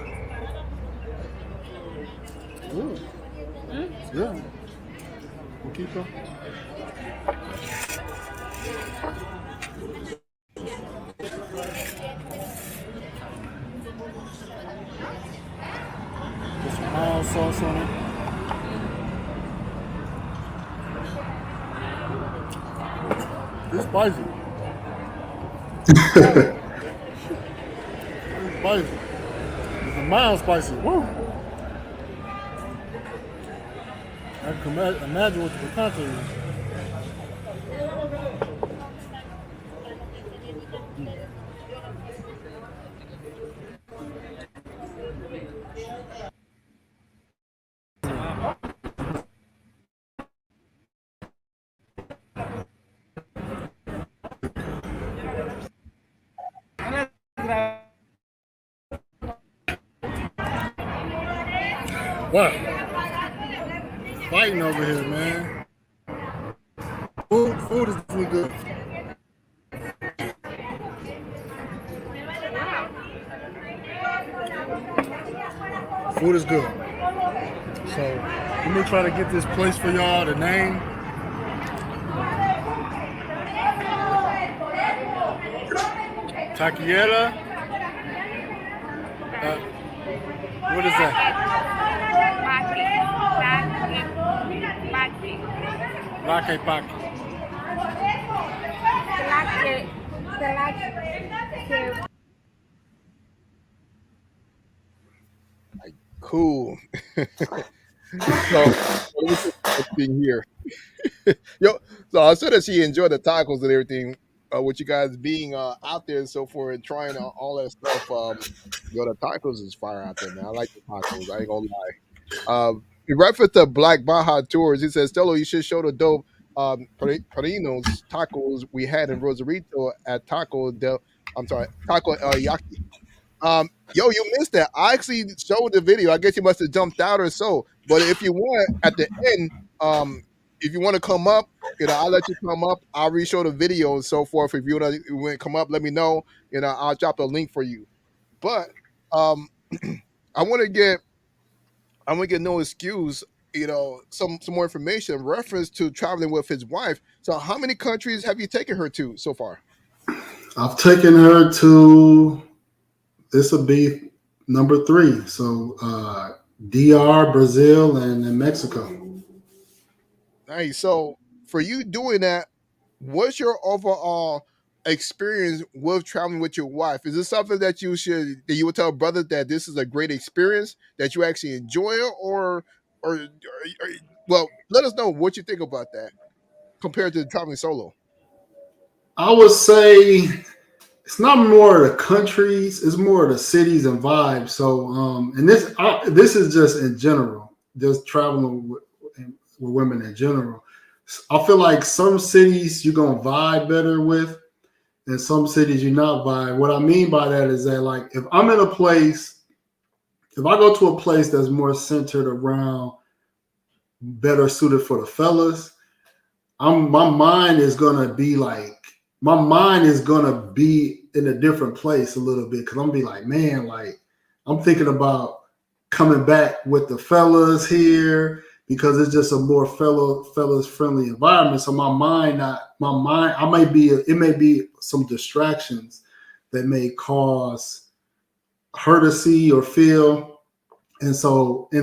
Ooh. Yeah. We'll keep them. Put some mild sauce on it. It's spicy. It's spicy. It's a mild spicy. Woo! I can imagine what the picante is. Wow. Fighting over here, man. Food is really good. Food is good. So let me try to get this place for y'all, the name. Taquiera. What is that? Latte Paki. Cool. So this is the thing here. Yo, so as soon as she enjoyed the tacos and everything, with you guys being out there and so forth and trying all that stuff, the tacos is fire out there, man. I like the tacos. I ain't gonna lie. In reference to Black Baja Tours, he says, Stella, you should show the dope Perinos tacos we had in Rosarito at Taco Yaki. Yo, you missed that. I actually showed the video. I guess you must have jumped out or so. But if you want, at the end, if you want to come up, I'll let you come up. I'll re-show the video and so forth. If you want to come up, let me know. I'll drop the link for you. But I want to get no excuse. Some more information in reference to traveling with his wife. So, how many countries have you taken her to so far? I've taken her to. This will be number 3. So, DR, Brazil, and Mexico. Nice. So, for you doing that, what's your overall experience with traveling with your wife? Is this something that you would tell brothers that this is a great experience that you actually enjoy, or well, let us know what you think about that compared to traveling solo. I would say it's not more of the countries; it's more of the cities and vibes. So, and this is just in general, just traveling with women in general. I feel like some cities you're gonna vibe better with, and some cities you're not vibe. What I mean by that is that, like, if I'm in a place, if I go to a place that's more centered around, better suited for the fellas, my mind is gonna be in a different place a little bit, because I'm gonna be like, man, like, I'm thinking about coming back with the fellas here, because it's just a more fellas friendly environment. So it may be some distractions that may cause her to see or feel, and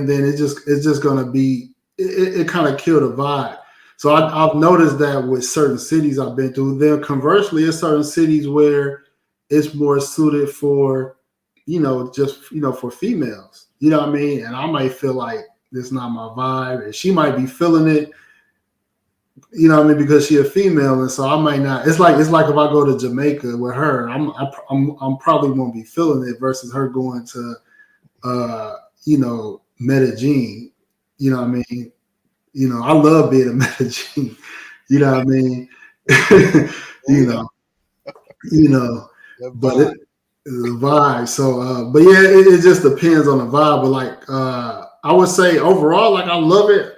then it's just gonna be it kind of kill the vibe. So I've noticed that with certain cities I've been to. Then conversely, there's certain cities where it's more suited for, for females. You know what I mean? And I might feel like this is not my vibe, and she might be feeling it. You know what I mean? Because she's a female, and so I might not. It's like if I go to Jamaica with her, I'm probably won't be feeling it versus her going to, Medellin. You know what I mean? I love being in Medellin. You know what I mean? But the vibe. So, but yeah, it just depends on the vibe. But like, I would say overall, like, I love it.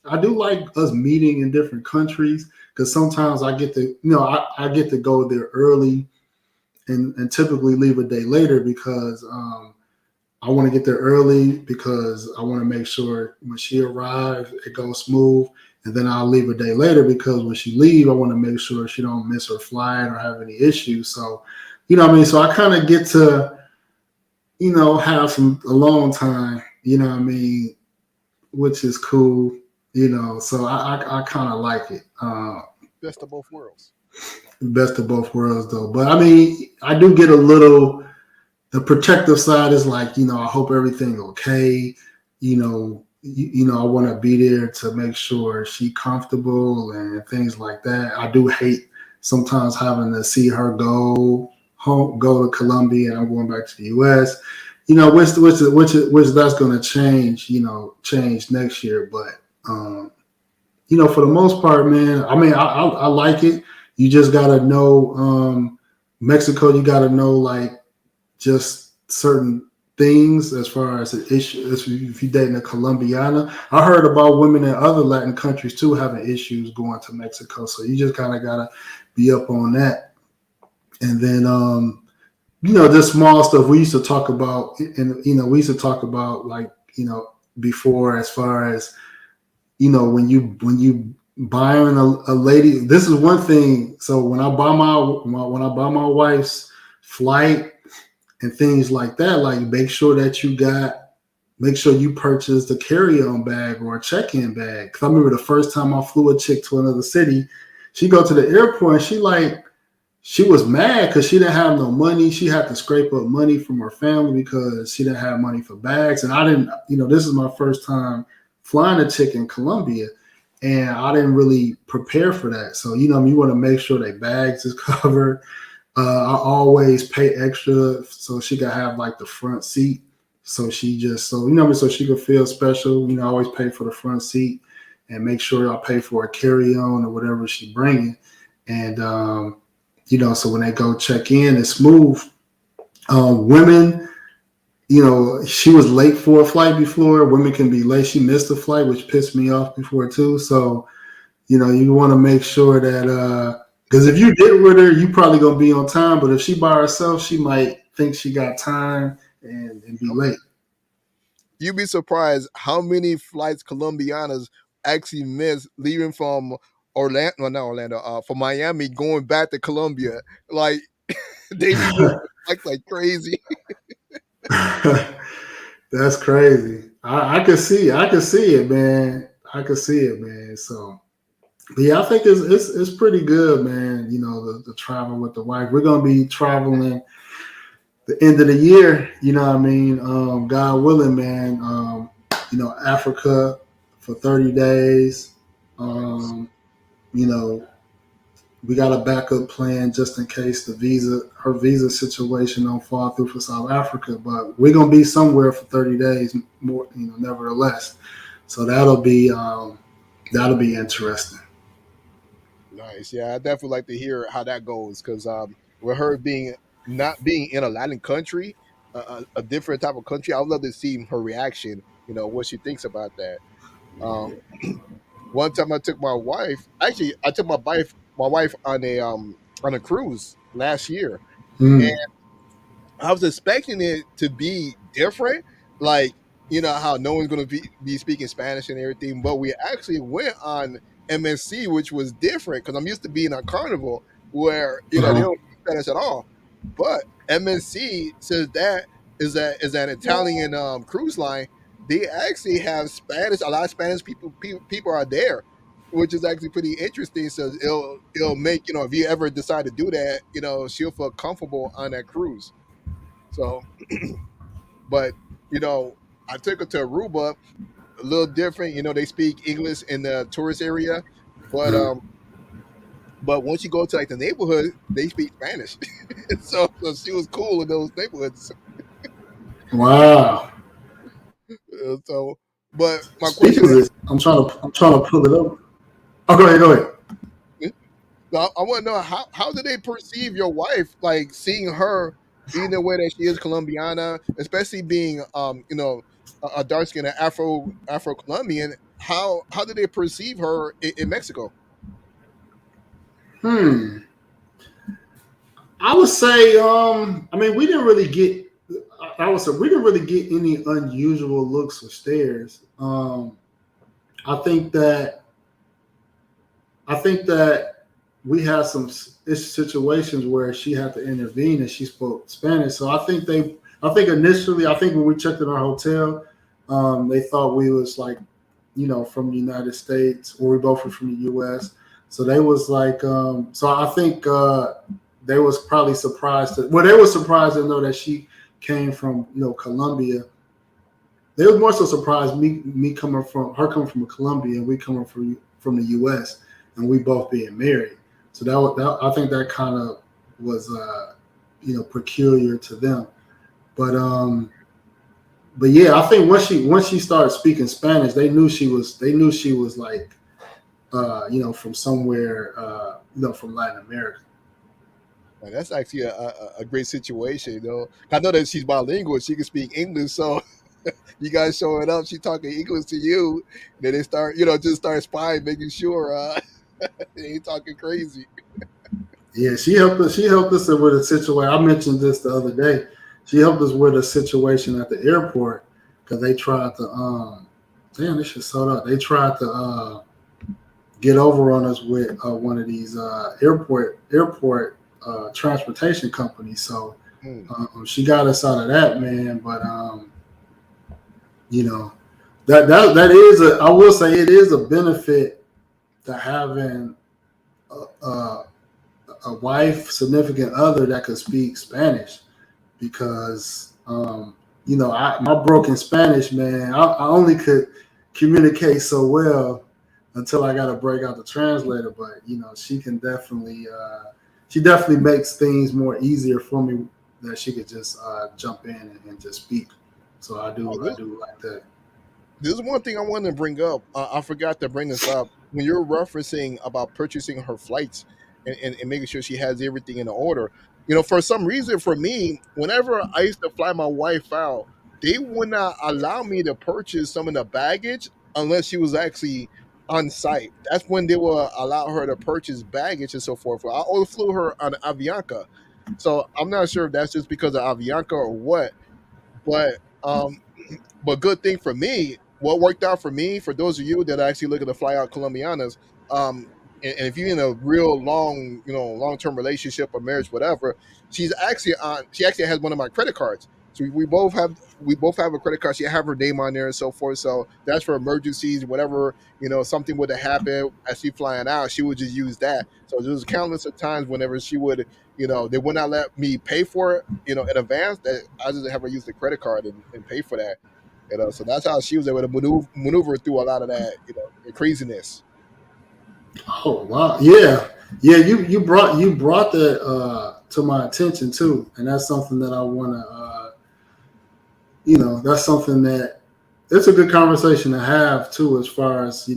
I do like us meeting in different countries, because sometimes I get to, I get to go there early and typically leave a day later, because I want to get there early, because I want to make sure when she arrives, it goes smooth. And then I'll leave a day later, because when she leaves, I want to make sure she don't miss her flight or have any issues. So, you know what I mean? So I kind of get to have some a long time. You know what I mean? Which is cool. So I kind of like it. Best of both worlds. Best of both worlds, though. But I mean, I do get a little. The protective side is like, I hope everything okay. I want to be there to make sure she comfortable and things like that. I do hate sometimes having to see her go home, go to Colombia, and I'm going back to the U.S. Which that's going to change. Change next year, but for the most part, man. I mean, I like it. You just gotta know Mexico. You gotta know like just certain things as far as an issue. If you're dating a Colombiana, I heard about women in other Latin countries too having issues going to Mexico. So you just kind of gotta be up on that. And then just small stuff we used to talk about, and we used to talk about like before as far as when you buying a lady. This is one thing. So when I buy my wife's flight and things like that, like make sure you purchase the carry-on bag or a check-in bag. Because I remember the first time I flew a chick to another city, she go to the airport and she was mad because she didn't have no money. She had to scrape up money from her family because she didn't have money for bags. And I didn't, this is my first time flying a chick in Colombia, and I didn't really prepare for that. So, you want to make sure their bags is covered. I always pay extra so she could have like the front seat. So she so she could feel special. I always pay for the front seat and make sure I pay for a carry-on or whatever she bringing. And, so when they go check in, it's smooth. Women, she was late for a flight before. Women can be late. She missed a flight, which pissed me off before too. So, you want to make sure that, because if you get with her, you probably gonna be on time. But if she by herself, she might think she got time and be late. You'd be surprised how many flights Colombianas actually miss leaving from Orlando, well, not Orlando, from Miami, going back to Colombia. Like they be missing flights like crazy. That's crazy. I could see it, man. I could see it, man. So. Yeah, I think it's pretty good, man. The travel with the wife. We're gonna be traveling the end of the year. You know what I mean? God willing, man. Africa for 30 days. We got a backup plan just in case her visa situation don't fall through for South Africa. But we're gonna be somewhere for 30 days more. Nevertheless. So that'll be interesting. Nice. Yeah, I definitely like to hear how that goes because with her not being in a Latin country, a different type of country, I would love to see her reaction. What she thinks about that. Um, one time I took my wife. Actually, I took my wife on a cruise last year. Mm. I was expecting it to be different, like how no one's going to be speaking Spanish and everything. But we actually went on MSC, which was different because I'm used to being on Carnival, where they Uh-huh. don't speak Spanish at all. But MSC says that is an Italian cruise line. They actually have Spanish. A lot of Spanish people are there, which is actually pretty interesting. So it'll make if you ever decide to do that, she'll feel comfortable on that cruise. So, but I took her to Aruba, a little different. They speak English in the tourist area, but Uh-huh. but once you go to like the neighborhood, they speak Spanish. So she was cool in those neighborhoods. Wow. So, but my Speaking question of this, I'm trying to pull it up. Oh, go ahead. is, I want to know how do they perceive your wife, like seeing her being the way that she is Colombiana, especially being a dark skinned Afro Colombian. How do they perceive her in Mexico? Hmm. I would say, I mean, we didn't really get. I would say we didn't really get any unusual looks or stares. I think that I think that we had some situations where she had to intervene and she spoke Spanish. So I think initially, I think when we checked in our hotel, they thought we was like, from the United States, or we both were from the U.S. So they was like, so I think they was probably surprised. They were surprised to know that she came from, Colombia. They was more so surprised me coming from Colombia, and we coming from the U.S. and we both being married. So I think that kind of was peculiar to them. But yeah, I think once she started speaking Spanish, they knew she was like from somewhere from Latin America. And that's actually a great situation. I know that she's bilingual; she can speak English. So you guys showing up, she talking English to you. Then they start, just start spying, making sure they ain't talking crazy. Yeah, she helped us. She helped us with a situation. I mentioned this the other day. She helped us with a situation at the airport because they tried to. Damn, this shit sold up. They tried to get over on us with one of these airport transportation companies. So she got us out of that, man. But that is I will say it is a benefit to having a wife, significant other that could speak Spanish, because my broken Spanish, man, I only could communicate so well until I got to break out the translator. But she can definitely she definitely makes things more easier for me, that she could just jump in and just speak. So I do like that. This is one thing I wanted to bring up. I forgot to bring this up when you're referencing about purchasing her flights and making sure she has everything in order. For some reason, for me, whenever I used to fly my wife out, they would not allow me to purchase some of the baggage unless she was actually on site. That's when they will allow her to purchase baggage and so forth. I always flew her on Avianca, so I'm not sure if that's just because of Avianca or what. But but good thing for me, what worked out for me, for those of you that are actually looking to fly out Colombianas, and if you're in a real long, long term relationship or marriage, whatever, she actually has one of my credit cards. So we both have a credit card. She have her name on there and so forth. So that's for emergencies, whatever, something would have happened as she flying out, she would just use that. So there was countless of times whenever she would, they would not let me pay for it, in advance, that I just have her use the credit card and pay for that. So that's how she was able to maneuver through a lot of that, the craziness. Oh wow, yeah, yeah. You brought that to my attention too, and that's something that I want to. That's something that it's a good conversation to have too, as far as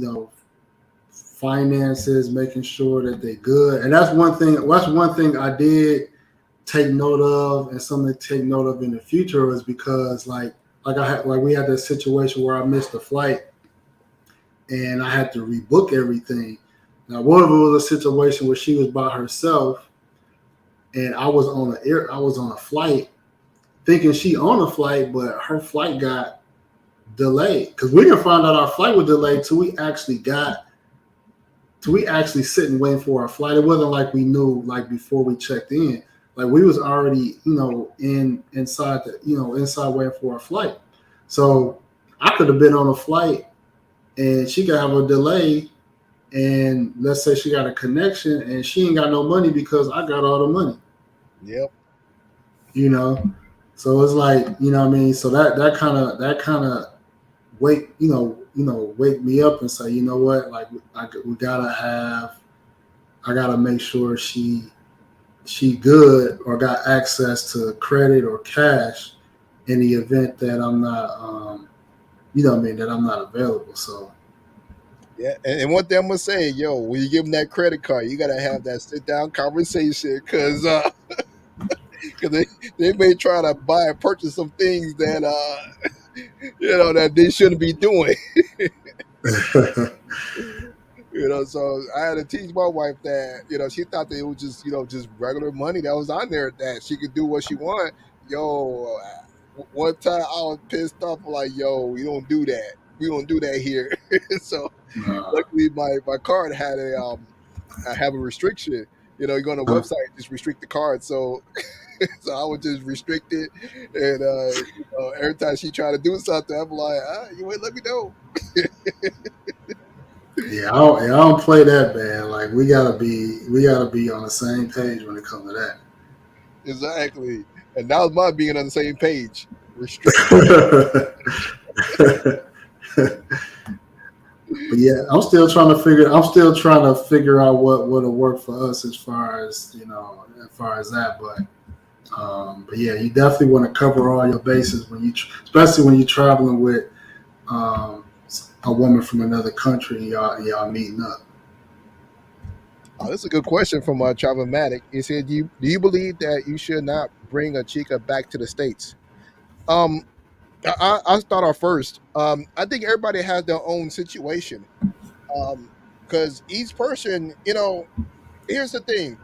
finances, making sure that they're good, and that's one thing. That's one thing I did take note of, and something to take note of in the future, was because we had this situation where I missed a flight and I had to rebook everything. Now, one of it was a situation where she was by herself, and I was on a flight, thinking she on a flight, but her flight got delayed, because we didn't find out our flight was delayed till we actually sitting waiting for our flight. It wasn't like we knew like before we checked in. Like we was already inside waiting for our flight. So I could have been on a flight and she could have a delay, and let's say she got a connection and she ain't got no money because I got all the money. Yep. So it's like, what I mean? So that kind of wake me up and say, you know what, like I gotta make sure she good, or got access to credit or cash in the event that I'm not that I'm not available. So Yeah, and one thing I'm gonna say, when you give them that credit card, you gotta have that sit down conversation, because they may try to buy and purchase some things that that they shouldn't be doing. So I had to teach my wife that, she thought that it was just, just regular money that was on there, that she could do what she want. One time I was pissed off, like, we don't do that. We don't do that here. So luckily my card had I have a restriction. You go on a website, just restrict the card. So, so I would just restrict it, and every time she tried to do something, I'm like, you wait, let me know. Yeah, I don't play that bad. Like we gotta be on the same page when it comes to Exactly. And that was my being on the same page. Restrict. that. But yeah, I'm still trying to figure out what will work for us as far as that. But yeah, you definitely want to cover all your bases especially when you're traveling with um, a woman from another country and y'all meeting up. Oh, that's a good question from Travamatic. He said, do you believe that you should not bring a chica back to the States? Um, I'll start off first. I think everybody has their own situation. Because each person, here's the thing.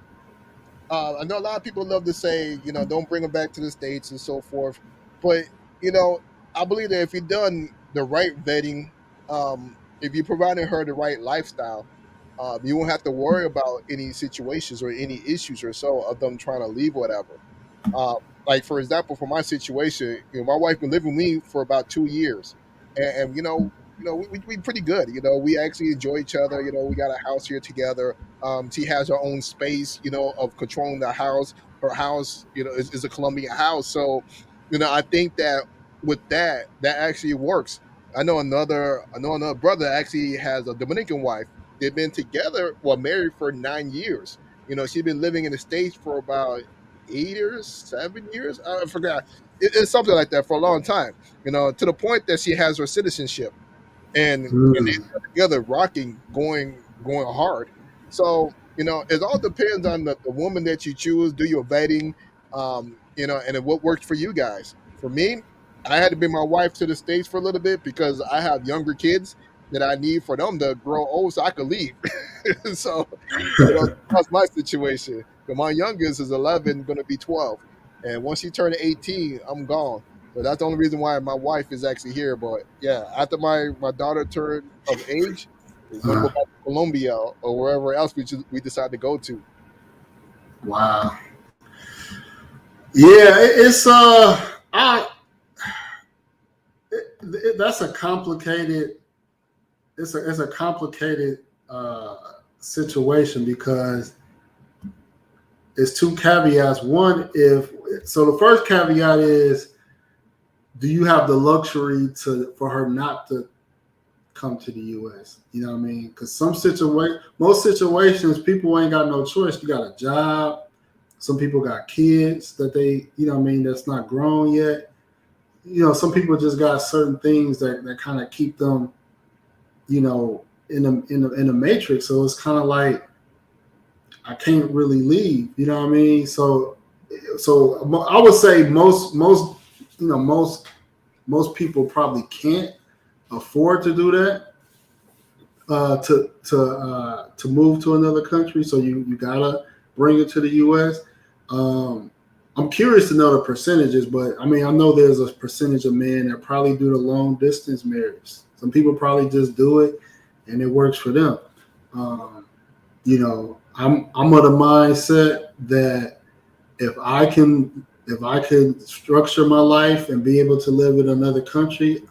I know a lot of people love to say, don't bring them back to the States and so forth. But, you know, I believe that if you've done the right vetting, if you're providing her the right lifestyle, you won't have to worry about any situations or any issues or so of them trying to leave or whatever. Uh, like for example, for my situation, my wife been living with me for about 2 years, and we pretty good. We actually enjoy each other. We got a house here together. She has her own space, of controlling the house. Her house, is a Colombian house, so I think that with that actually works. I know another brother actually has a Dominican wife. They've been together, well, married for 9 years. She's been living in the States for about 8 years, 7 years. I forgot. It's something like that for a long time. To the point that she has her citizenship, and Mm. they're together, rocking, going hard. So it all depends on the woman that you choose. Do your vetting, and what works for you guys. For me, I had to bring my wife to the States for a little bit because I have younger kids that I need for them to grow old so I could leave. So that's my situation. 'Cause my youngest is 11, going to be 12, and once she turned 18, I'm gone. So that's the only reason why my wife is actually here. But yeah, after my daughter turned of age, we're going to go Uh, back to Colombia or wherever else we decide to go to. wow. Yeah, it's I that's a complicated. It's a complicated situation because it's two caveats. One, if so, the first caveat is, do you have the luxury for her not to come to the U.S.? You know what I mean? Because most situations, people ain't got no choice. You got a job. Some people got kids that they, what I mean, that's not grown yet. Some people just got certain things that kind of keep them, in the matrix. So it's kind of like I can't really leave. You know what I mean? So I would say most people probably can't afford to do that. To move to another country, so you gotta bring it to the U.S. I'm curious to know the percentages, but I mean I know there's a percentage of men that probably do the long distance marriage. Some people probably just do it, and it works for them. Um, I'm of the mindset that if I can structure my life and be able to live in another country,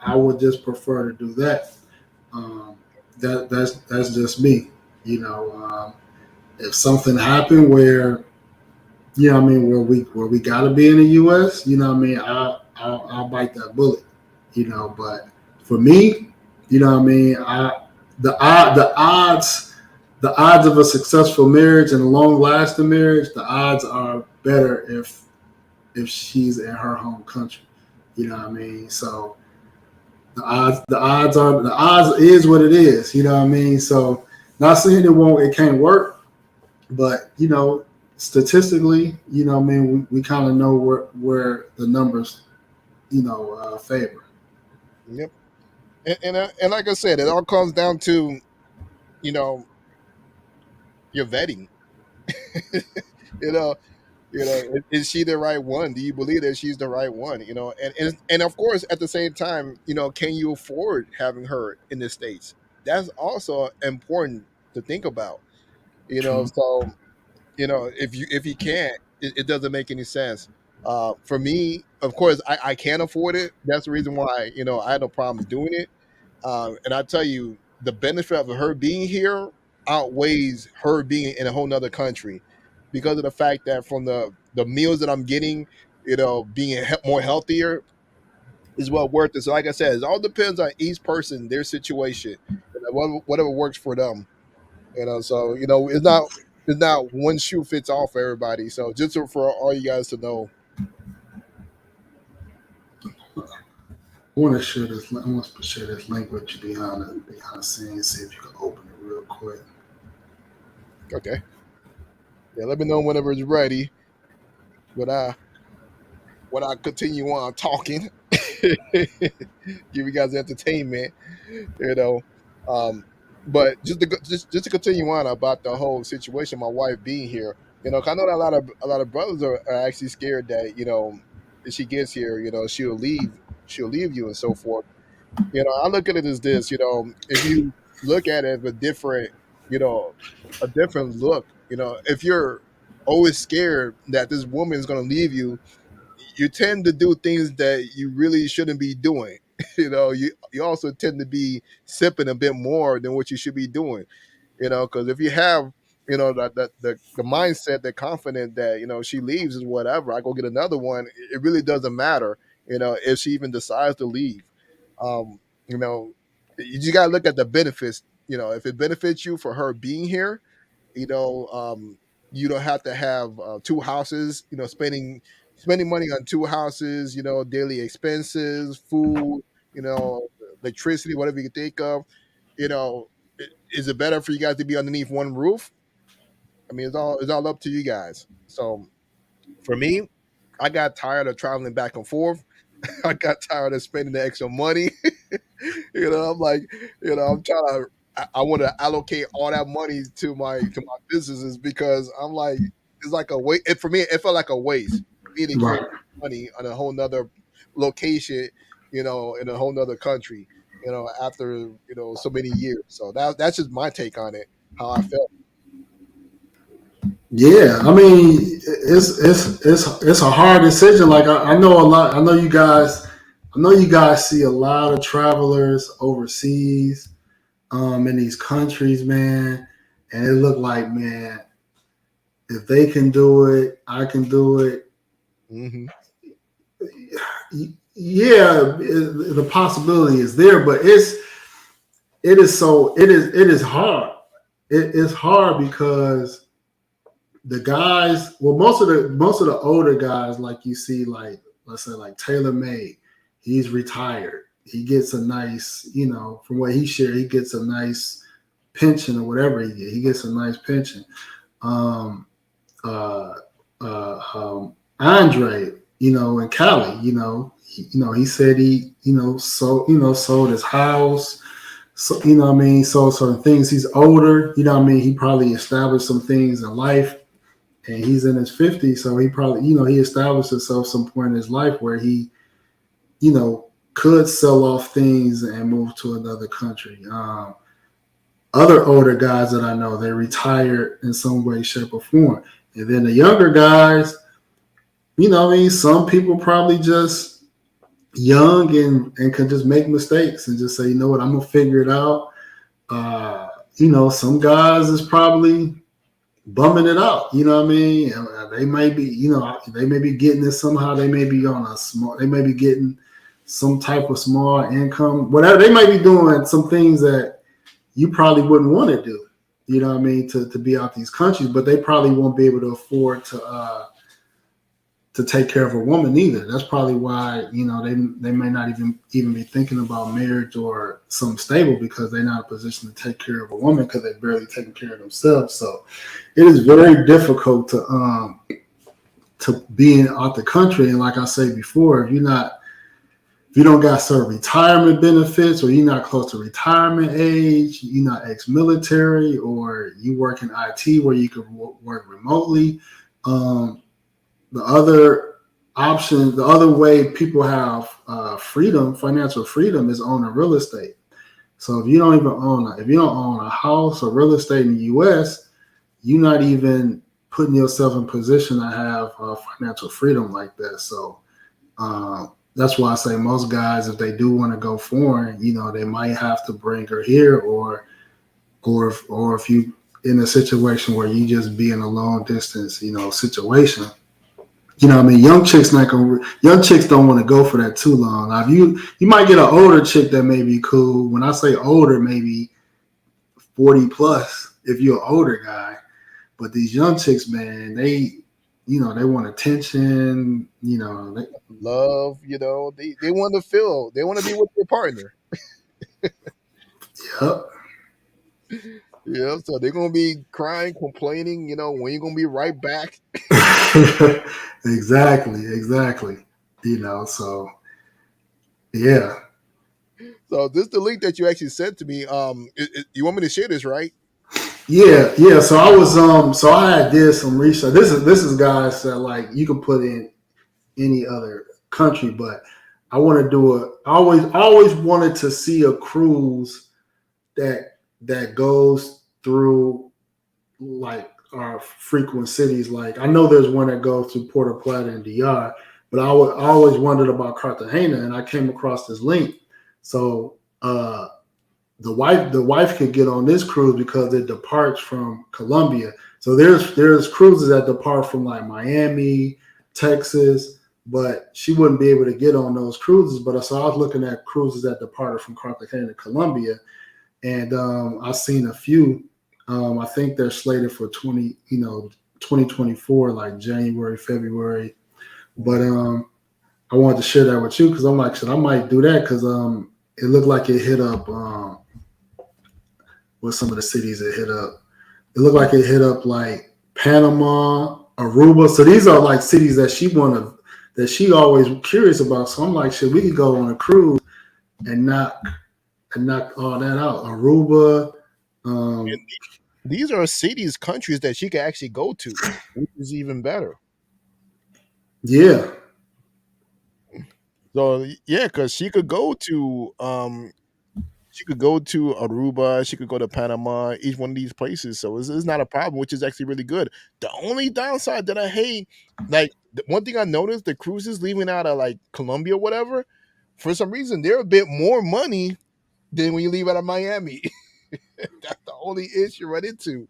I would just prefer to do that. Um, that's just me. If something happened where where we gotta be in the U.S., I'll bite that bullet. But for me, the odds of a successful marriage and a long lasting marriage, the odds are better if she's in her home country. You know what I mean? So the odds is what it is. You know what I mean? So not saying it can't work, but statistically, I mean, we kind of know where the numbers, favor. Yep. And like I said, it all comes down to you know your vetting. you know, is she the right one? Do you believe that she's the right one? And of course, at the same time, can you afford having her in the States? That's also important to think about. True. So if you can't, it doesn't make any sense. For me, of course, I can't afford it. That's the reason why I had no problems doing it. And I tell you, the benefit of her being here outweighs her being in a whole nother country because of the fact that from the meals that I'm getting, being more healthier is well worth it. So, like I said, it all depends on each person, their situation, whatever works for them. So it's not one shoe fits all for everybody. So just for all you guys to know. I want to share this. I want to share this link with you behind the scenes. See if you can open it real quick. Okay. Yeah, let me know whenever it's ready. But when I continue on talking, give you guys entertainment, you know. But just to continue on about the whole situation, my wife being here, 'cause I know that a lot of brothers are actually scared that if she gets here, she'll leave you and so forth. I look at it as this, if you look at it with you know, a different look, if you're always scared that this woman is going to leave you, you tend to do things that you really shouldn't be doing. You also tend to be sipping a bit more than what you should be doing. Because if you have the mindset, the confident that she leaves is whatever, I go get another one. It really doesn't matter. If she even decides to leave. Um, you know, you just gotta look at the benefits. If it benefits you for her being here, you know, um, you don't have to have two houses. Spending money on two houses. Daily expenses, food. You know, electricity, whatever you can think of. Is it better for you guys to be underneath one roof? I mean, it's all up to you guys. So for me, I got tired of traveling back and forth. I got tired of spending the extra money. I'm like, I'm trying to. I want to allocate all that money to my businesses because I'm like, it's like a waste. For me, it felt like a waste for me to carry Right. money on a whole nother location, in a whole nother country, after so many years. So that's just my take on it, how I felt. Yeah, I mean, it's a hard decision. Like I know a lot. I know you guys. I know you guys see a lot of travelers overseas, in these countries, man, and it looked like, man, if they can do it, I can do it. Hmm. Yeah, the possibility is there, but it is hard. It is hard because the guys, well, most of the older guys, like you see, like let's say like Taylor May, he's retired. He gets a nice, from what he shared, he gets a nice pension or whatever he gets. He gets a nice pension. Um, uh, Andre, in Cali, he said sold his house. So, what I mean? So certain things. He's older, what I mean? He probably established some things in life, and he's in his 50s. So he probably, he established himself some point in his life where he, could sell off things and move to another country. Other older guys that I know, they retired in some way, shape, or form. And then the younger guys, some people probably just young and can just make mistakes and just say, you know what, I'm gonna figure it out. Some guys is probably bumming it out. What I mean? They may be getting it somehow. They may be on they may be getting some type of small income, whatever. They might be doing some things that you probably wouldn't want to do. What I mean? To be out these countries, but they probably won't be able to afford to take care of a woman either. That's probably why they may not even be thinking about marriage or something stable because they're not in a position to take care of a woman because they're barely taking care of themselves. So it is very difficult to be out the country. And like I say before, if you don't got certain retirement benefits, or you're not close to retirement age, you're not ex-military, or you work in IT where you can work remotely. The other option, the other way people have financial freedom, is owning real estate. So if you don't own a house or real estate in the U.S., you're not even putting yourself in position to have financial freedom like that. So that's why I say most guys, if they do want to go foreign, they might have to bring her here, or if you in a situation where you just be in a long distance, situation. I mean, young chicks don't want to go for that too long. Now, you might get an older chick that may be cool. When I say older, maybe 40 plus if you're an older guy. But these young chicks, man, they want attention, love, they want to feel, they want to be with their partner. Yep. Yeah, so they're gonna be crying, complaining, when you're gonna be right back. Exactly. So yeah. So this is the link that you actually sent to me. You want me to share this, right? Yeah. So I did some research. This is guys that like you can put in any other country, but I want to do I always wanted to see a cruise that goes through like our frequent cities. Like I know there's one that goes through Puerto Plata and DR, but I always wondered about Cartagena, and I came across this link. So the wife could get on this cruise because it departs from Colombia. So there's cruises that depart from like Miami, Texas, but she wouldn't be able to get on those cruises. But so I was looking at cruises that departed from Cartagena, Colombia, and I've seen a few. I think they're slated for 2024, like January, February. But I wanted to share that with you because I'm like, shit, I might do that because it looked like it hit up. What some of the cities it hit up? It looked like it hit up like Panama, Aruba. So these are like cities that she always curious about. So I'm like, shit, we could go on a cruise and knock all that out. Aruba. These are cities, countries that she could actually go to, which is even better. Yeah. So yeah, because she could go to Aruba, she could go to Panama, each one of these places. So it's not a problem, which is actually really good. The only downside that I hate, like the one thing I noticed, the cruises leaving out of like Colombia, whatever, for some reason they're a bit more money than when you leave out of Miami. That's the only issue right into.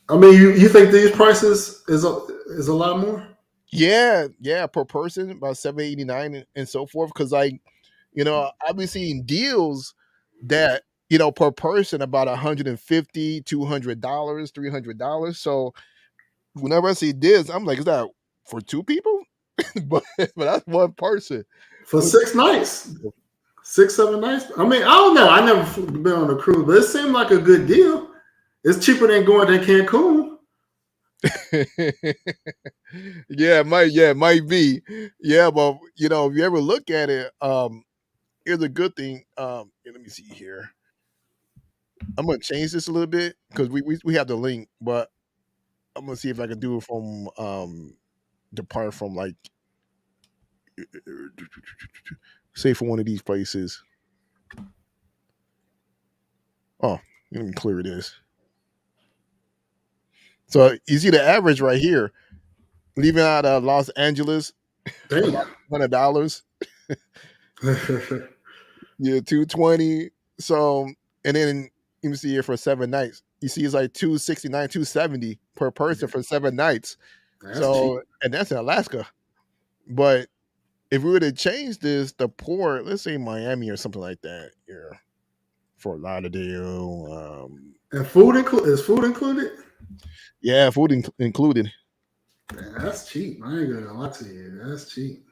I mean, you think these prices is a lot more? Yeah, per person about $789 and so forth. Because like I've been seeing deals that per person about $150, $200, $300. So whenever I see this, I'm like, is that for two people? but that's one person For 6 nights, 6-7 nights. I mean, I don't know. I never been on a cruise, but it seemed like a good deal. It's cheaper than going to Cancun. Yeah, it might be. Yeah, but if you ever look at it, here's a good thing. Let me see here. I'm gonna change this a little bit because we have the link, but I'm gonna see if I can do it from depart from like say for one of these places. Oh, let me clear this. So you see the average right here, leaving out Los Angeles, about $100. Yeah, 220. So and then you can see here for 7 nights. You see it's like 269, 270 per person for 7 nights. That's so cheap. And that's in Alaska. But if we were to change this, the port, let's say Miami or something like that, here, Fort Lauderdale. And food is food included? Yeah, food included. Man, that's cheap. I ain't gonna lie to you. That's cheap.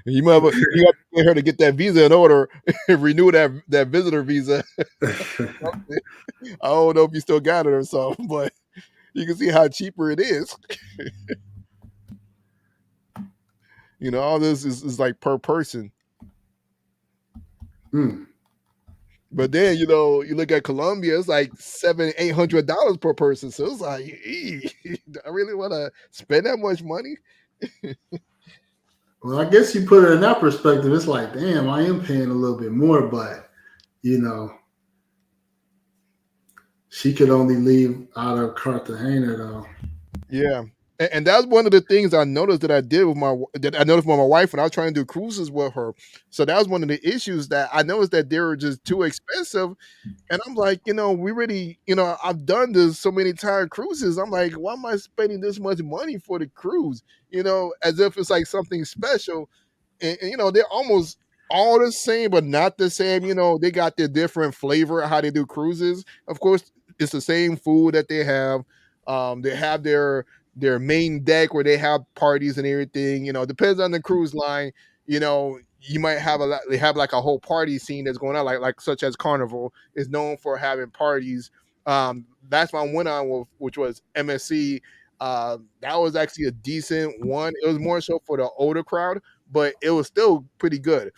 you have to get her to get that visa in order, renew that visitor visa. I don't know if you still got it or something, but you can see how cheaper it is. All this is like per person. But then you look at Colombia, it's like $700-800 per person. So it's like, do I really want to spend that much money? Well, I guess you put it in that perspective. It's like, damn, I am paying a little bit more, but she could only leave out of Cartagena though. Yeah. And that's one of the things I noticed that I did with that I noticed with my wife when I was trying to do cruises with her. So that was one of the issues that I noticed that they were just too expensive. And I'm like, we really, I've done this so many times cruises. I'm like, why am I spending this much money for the cruise? As if it's like something special. And they're almost all the same, but not the same. They got their different flavor of how they do cruises. Of course, it's the same food that they have. They have their main deck where they have parties and everything. Depends on the cruise line. You might have they have like a whole party scene that's going on, like such as Carnival is known for having parties. That's my one on with, which was MSC. That was actually a decent one. It was more so for the older crowd, but it was still pretty good.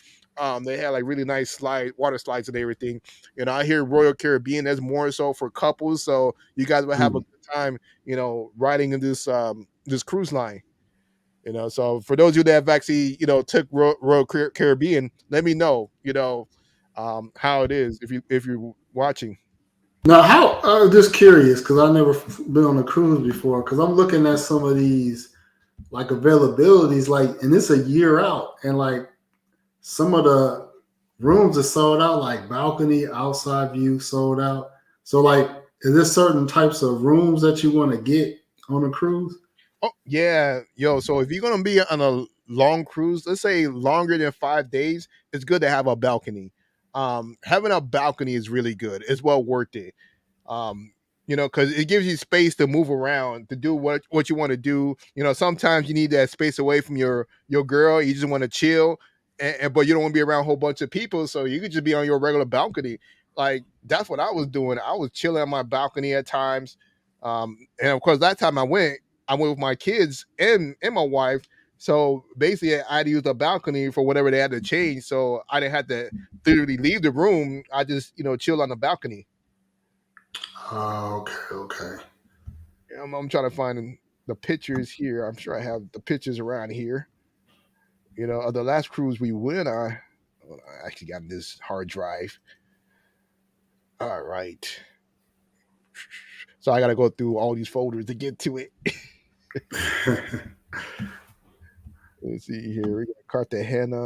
They had like really nice water slides and everything. I hear Royal Caribbean that's more so for couples, so you guys will have a good time, riding in this cruise line. So for those of you that have actually, took Royal Caribbean, let me know, how it is if you're watching. Now, how just curious because I've never been on a cruise before. Because I'm looking at some of these like availabilities, like, and it's a year out, and like some of the rooms are sold out, like balcony, outside view sold out. So, like, is there certain types of rooms that you want to get on a cruise? Oh yeah, yo. So if you're gonna be on a long cruise, let's say longer than 5 days, it's good to have a balcony. Having a balcony is really good. It's well worth it. Um, because it gives you space to move around, to do what you want to do. Sometimes you need that space away from your girl. You just want to chill, but you don't want to be around a whole bunch of people, so you could just be on your regular balcony. Like that's what I was doing. I was chilling on my balcony at times. And of course, that time I went with my kids and my wife. So basically, I had to use the balcony for whatever they had to change. So I didn't have to literally leave the room. I just chill on the balcony. Oh, okay, okay. I'm trying to find the pictures here. I'm sure I have the pictures around here. Of the last cruise we went on. I actually got this hard drive. All right. So I got to go through all these folders to get to it. Let's see here. We got Cartagena,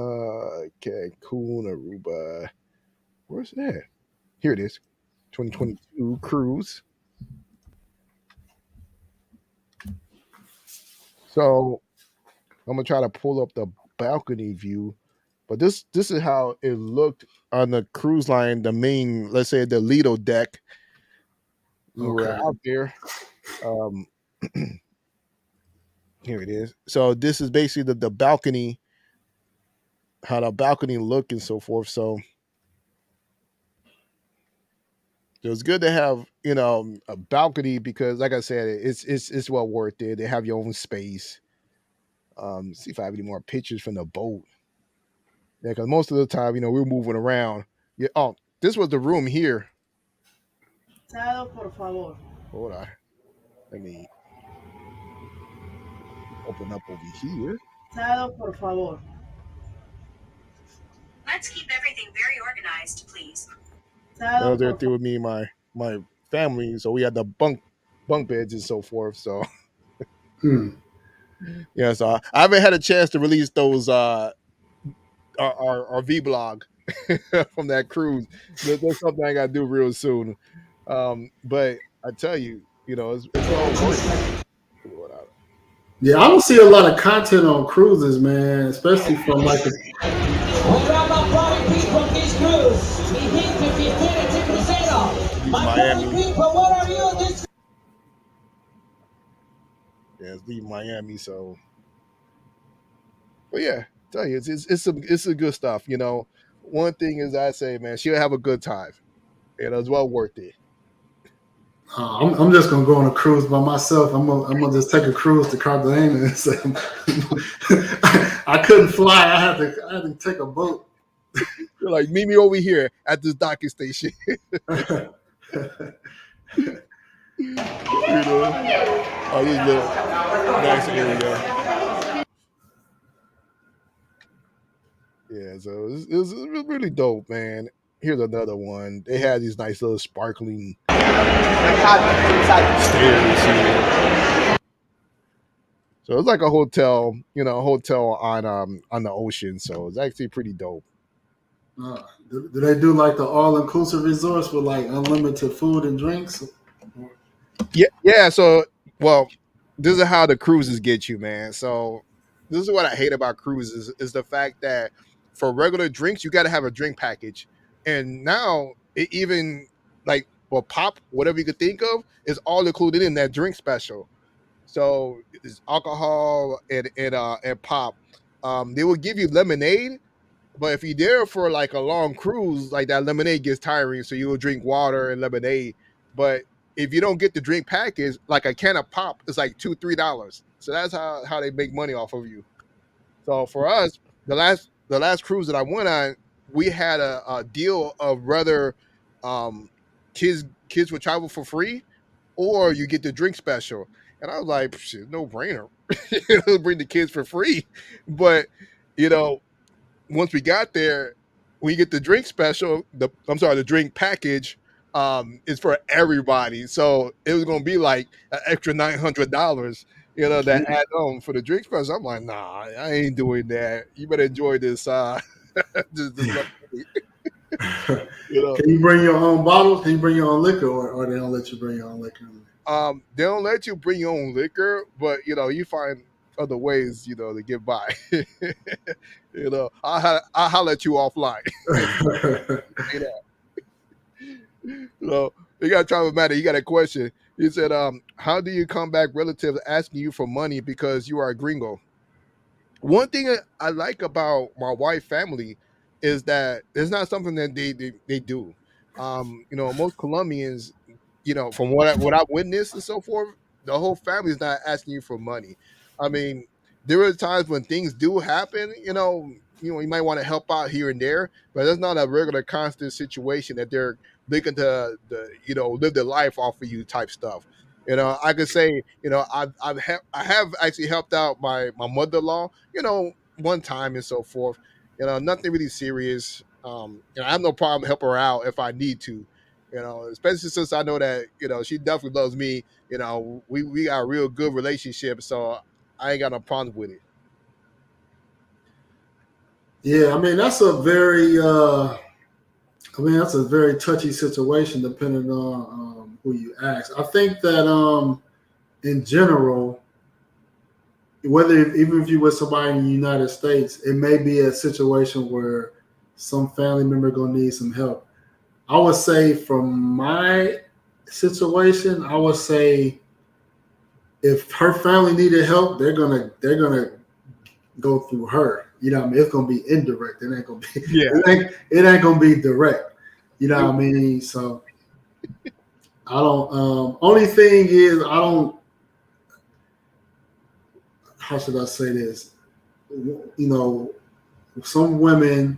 Cancun, Aruba. Where's that? Here it is. 2022 cruise. So I'm gonna try to pull up the balcony view, but this is how it looked on the cruise line. The main, let's say, the Lido deck. We were Okay. out there. Um, Here it is. So this is basically the balcony, how the balcony look and so forth. So it was good to have a balcony because, like I said, it's well worth it. They have your own space. See if I have any more pictures from the boat. Yeah, because most of the time, we're moving around. Yeah. Oh, this was the room here. Por favor. Hold on. Let me open up over here. Por favor. Let's keep everything very organized, please. They're through with me and my family, so we had the bunk beds and so forth. So yeah, so I haven't had a chance to release those our vlog from that cruise. That's something I got to do real soon. But I tell you, it's well worth it. Yeah, I don't see a lot of content on cruises, man, especially from like the. Miami. Yeah, it's leaving Miami, so. But yeah, I tell you, it's a good stuff. One thing is I say, man, she'll have a good time. It's well worth it. I'm just gonna go on a cruise by myself. I'm gonna just take a cruise to Cartagena. I couldn't fly. I had to take a boat. You're like, meet me over here at this docking station. Oh, this is a nice area. Yeah, so it was really dope, man. Here's another one. They had these nice little sparkling So it's like a hotel, a hotel on the ocean. So it's actually pretty dope. Do they do like the all-inclusive resorts with like unlimited food and drinks? Yeah. So, well, this is how the cruises get you, man. So this is what I hate about cruises is the fact that for regular drinks, you got to have a drink package, and now it even like pop, whatever you could think of, is all included in that drink special. So it's alcohol and pop. They will give you lemonade, but if you're there for like a long cruise, like that lemonade gets tiring, so you will drink water and lemonade. But if you don't get the drink package, like a can of pop is like $2-3. So that's how they make money off of you. So for us, the last cruise that I went on, we had a deal of whether um, kids would travel for free or you get the drink special. And I was like, shit, no brainer. Bring the kids for free. But you know, once we got there, we get the drink special. The drink package is for everybody. So it was gonna be like an extra $900, that add on for the drink special. I'm like, nah, I ain't doing that. You better enjoy this this luxury. Can you bring your own bottles? Can you bring your own liquor, or they don't let you bring your own liquor? They don't let you bring your own liquor, but you find other ways, to get by. I'll holler at you offline. You got Travel Matter. You got a question. He said, how do you come back relatives asking you for money because you are a gringo? One thing I like about my wife's family is that it's not something that they do. Most Colombians, from what I've witnessed and so forth, the whole family is not asking you for money. I mean, there are times when things do happen, you might want to help out here and there, but it's not a regular constant situation that they're looking to live their life off of you type stuff. I could say, I have actually helped out my mother-in-law, one time and so forth. Nothing really serious. I have no problem helping her out if I need to. Especially since I know that she definitely loves me. We got a real good relationship, so I ain't got no problems with it. Yeah, I mean that's a very touchy situation depending on who you ask. I think that in general, even if you with somebody in the United States, it may be a situation where some family member gonna need some help. I would say from my situation, I would say if her family needed help, they're gonna go through her. You know what I mean? It's gonna be indirect. It ain't gonna be it ain't gonna be direct. You know what I mean? So I don't only thing is I don't, how should I say this? Some women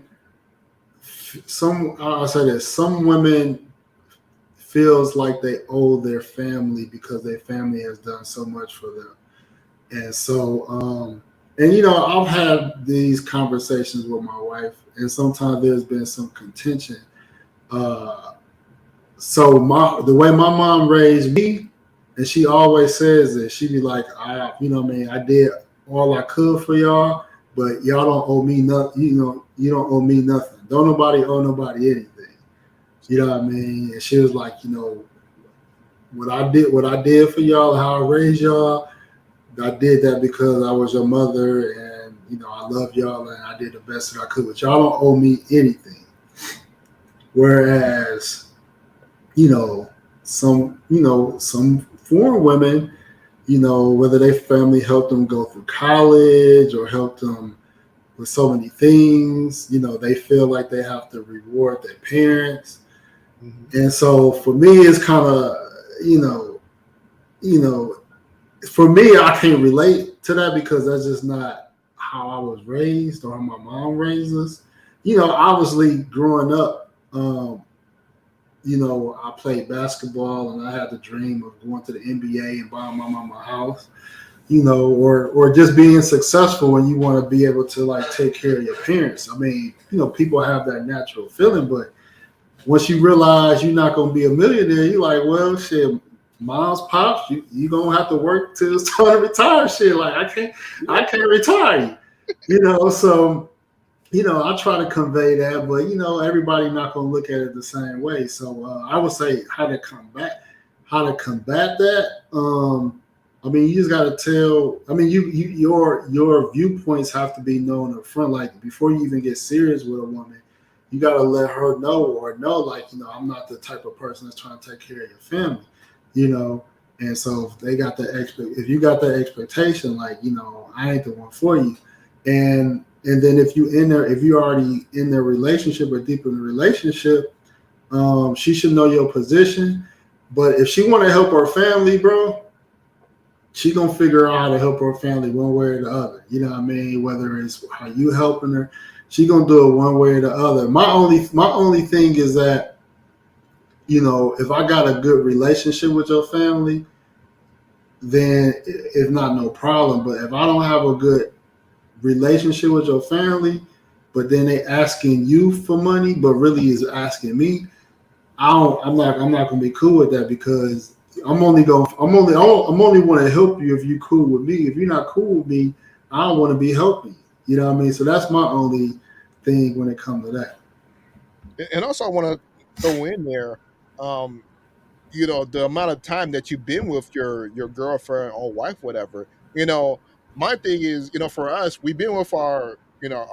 feels like they owe their family because their family has done so much for them. And so I've had these conversations with my wife, and sometimes there's been some contention. So the way my mom raised me, and she always says that she be like, I did all I could for y'all, but y'all don't owe me nothing. You don't owe me nothing. Don't nobody owe nobody anything. You know what I mean? And she was like, what I did for y'all, how I raised y'all, I did that because I was your mother, and I love y'all, and I did the best that I could. But y'all don't owe me anything. Whereas, some foreign women, whether their family helped them go through college or helped them with so many things, they feel like they have to reward their parents. Mm-hmm. And so for me, it's kind of, for me, I can't relate to that because that's just not how I was raised or how my mom raised us. Obviously growing up, I played basketball and I had the dream of going to the NBA and buying my mama a house, or just being successful when you want to be able to like take care of your parents. I mean, people have that natural feeling, but once you realize you're not gonna be a millionaire, you're like, well, shit, mom's pops, you gonna have to work till it's time to retire. Shit, like I can't retire you. So I try to convey that, but everybody not gonna look at it the same way. So I would say how to combat that. I mean, you just got to tell. I mean, your viewpoints have to be known up front. Like before you even get serious with a woman, you got to let her know like I'm not the type of person that's trying to take care of your family. And so if they got if you got that expectation, like I ain't the one for you, and then if you're already in their relationship or deep in the relationship, she should know your position. But if she want to help her family, bro, she gonna figure out how to help her family one way or the other. You know what I mean? Whether it's how you helping her, she gonna do it one way or the other. My only thing is that, if I got a good relationship with your family, then it's not no problem. But if I don't have a good relationship with your family, but then they asking you for money, but really is asking me, I'm not gonna be cool with that, because I'm only want to help you if you cool with me. If you're not cool with me, I don't want to be helping you. You know what I mean? So that's my only thing when it comes to that. And also, I want to throw in there, the amount of time that you've been with your girlfriend or wife, whatever. My thing is, for us, we've been with our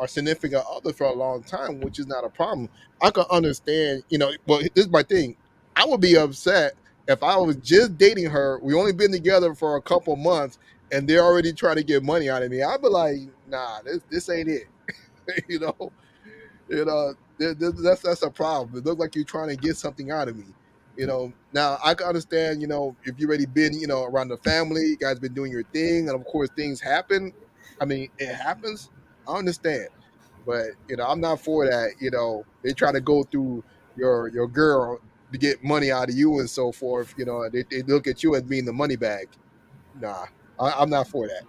significant other for a long time, which is not a problem. I can understand, but this is my thing. I would be upset if I was just dating her. We only been together for a couple months, and they're already trying to get money out of me. I'd be like, nah, this ain't it. you know, that's a problem. It looks like you're trying to get something out of me. Now I can understand, if you already been, around the family, you guys been doing your thing, and of course things happen. I mean, it happens. I understand, but I'm not for that. They try to go through your girl to get money out of you and so forth. They look at you as being the money bag. Nah, I'm not for that.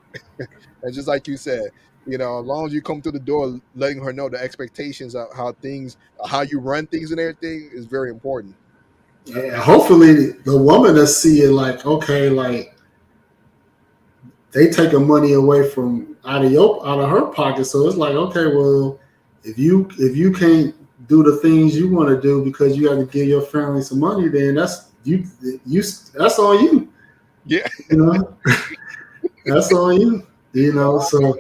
And just like you said, as long as you come through the door, letting her know the expectations of how you run things and everything is very important. Yeah, hopefully the woman will see it like, okay, like they taking money away from out of her pocket. So it's like, okay, well, if you can't do the things you want to do because you have to give your family some money, then that's that's on you. Yeah. That's on you. So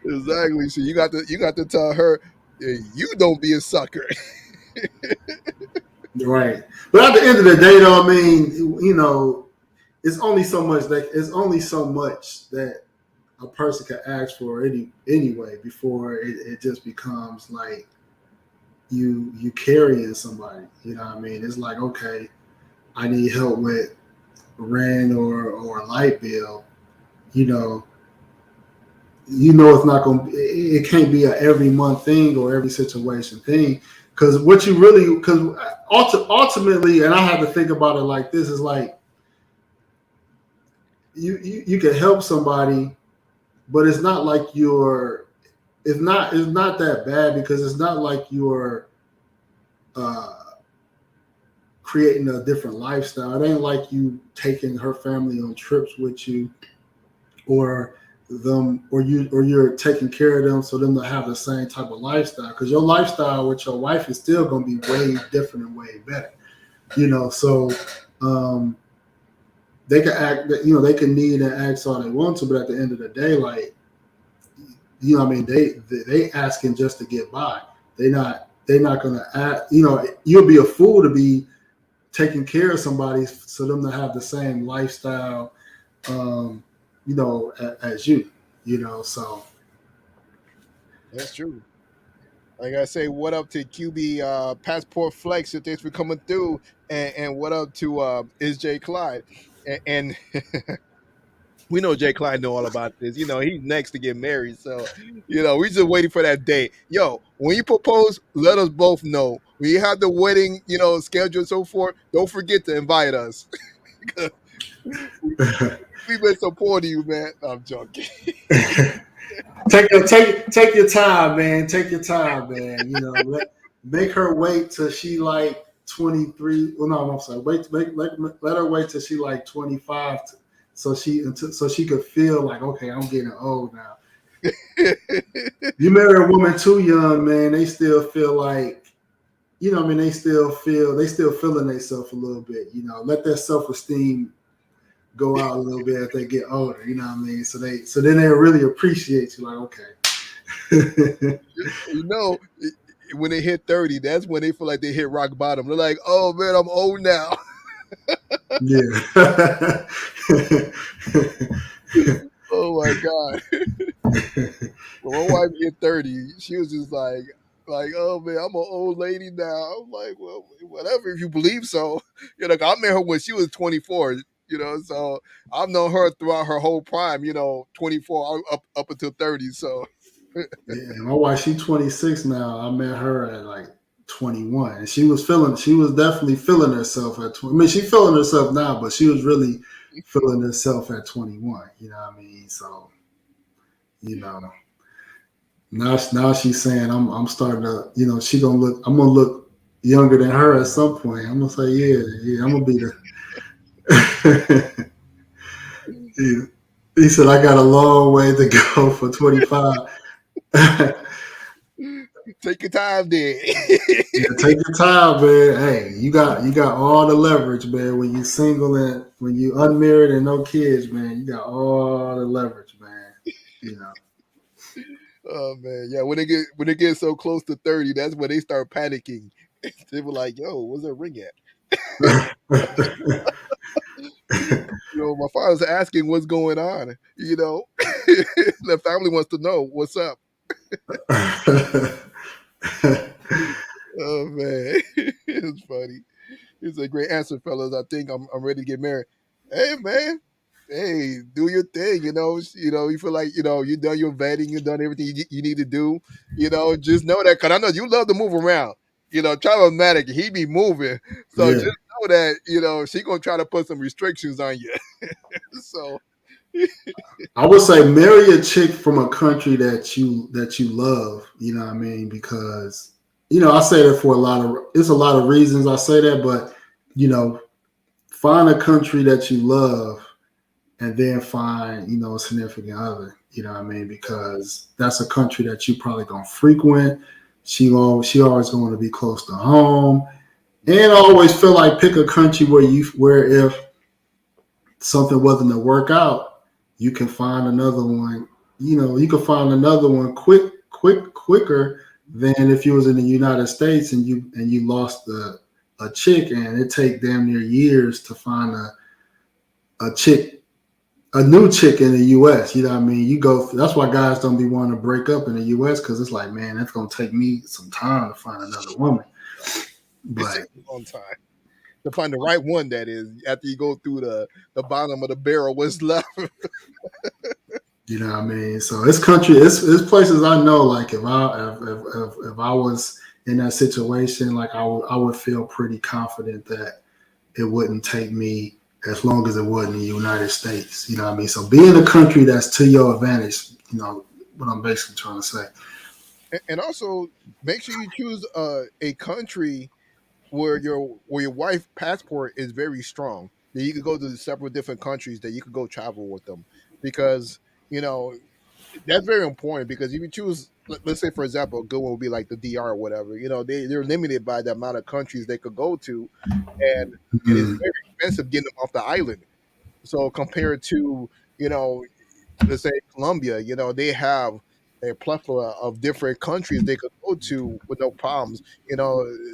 exactly. So you got to tell her, you don't be a sucker. right. But at the end of the day, though, I mean, it's only so much that a person can ask for anyway before it just becomes like you carrying somebody. You know what I mean? It's like, okay, I need help with rent or a light bill. It's not going to, it can't be a every month thing or every situation thing. Because ultimately, and I have to think about it like this, is like you can help somebody, but it's not like it's not that bad, because it's not like you're creating a different lifestyle. It ain't like you taking her family on trips with you, or you're taking care of them so them to have the same type of lifestyle, because your lifestyle with your wife is still going to be way different and way better. So they can act, they can need and ask all they want to, but at the end of the day, like, I mean, they asking just to get by. They're not gonna act. You'll be a fool to be taking care of somebody so them to have the same lifestyle, as you. So That's true. I gotta say, what up to QB Passport Flex, if thanks for coming through, and what up to is Jay Clyde, and we know Jay Clyde know all about this. He's next to get married, so we just waiting for that day. Yo, when you propose, let us both know. When you have the wedding, schedule and so forth, don't forget to invite us. We've been supporting you, man. I'm joking. take your time, man. Take your time, man. You know, make her wait till she like 23. Well, no, I'm sorry. Let her wait till she like 25, so she could feel like, okay, I'm getting old now. You marry a woman too young, man, they still feel like, you know, I mean, they still feeling themselves a little bit. You know, let their self-esteem go out a little bit as they get older. You know what I mean? So then they really appreciate you. Like, okay. You know, when they hit 30, that's when they feel like they hit rock bottom. They're like, oh man, I'm old now. Yeah. Oh my God. When my wife hit 30, she was just like, oh man, I'm an old lady now. I'm like, well, whatever, if you believe so. You know, I met her when she was 24, you know, so I've known her throughout her whole prime, you know, 24 up until 30. So Yeah, my wife, she's 26 now. I met her at like 21. And she was definitely feeling herself at 20. I mean, she's feeling herself now, but she was really feeling herself at 21. You know what I mean? So, you know, now she's saying I'm starting to, you know, I'm gonna look younger than her at some point. I'm gonna say, yeah, I'm gonna be the he said I got a long way to go for 25. take your time, then. Yeah, take your time, man. Hey, you got all the leverage, man. When you single and when you unmarried and no kids, man, you got all the leverage, man. You know. Oh man, yeah. When they get so close to 30, that's when they start panicking. They were like, "Yo, where's that ring at?" You know, my father's asking what's going on. You know, the family wants to know what's up. Oh man, it's funny. It's a great answer, fellas. I think I'm ready to get married. Hey man, hey, do your thing. You know, you feel like you done your vetting, you done everything you need to do. You know, just know that because I know you love to move around. You know, Travelmatic, he be moving, so just Yeah. know that she gonna try to put some restrictions on you. So I would say marry a chick from a country that you love, you know what I mean? Because, you know, I say that for it's a lot of reasons I say that, but you know, find a country that you love and then find, you know, a significant other. You know what I mean? Because that's a country that you probably gonna frequent. She always going to be close to home, and I always feel like pick a country where if something wasn't to work out, you can find another one. You know, you can find another one quicker than if you was in the United States and you lost a chick, and it take damn near years to find a chick, a new chick in the U.S. You know what I mean? That's why guys don't be wanting to break up in the U.S. because it's like, man, that's gonna take me some time to find another woman. it's But taking a long time to find the right one. That is after you go through the bottom of the barrel, what's left. you know what I mean? So it's places I know. Like if I was in that situation, like I would feel pretty confident that it wouldn't take me as long as it would in the United States. You know what I mean? So be in a country that's to your advantage. You know what I'm basically trying to say. And also make sure you choose a country where your wife passport is very strong. That you could go to several different countries that you could go travel with them, because you know that's very important. Because if you choose, let's say for example, a good one would be like the DR or whatever. You know, they're limited by the amount of countries they could go to, and it is Mm, very expensive getting them off the island. So compared to you know let's say Colombia, they have a plethora of different countries they could go to with no problems.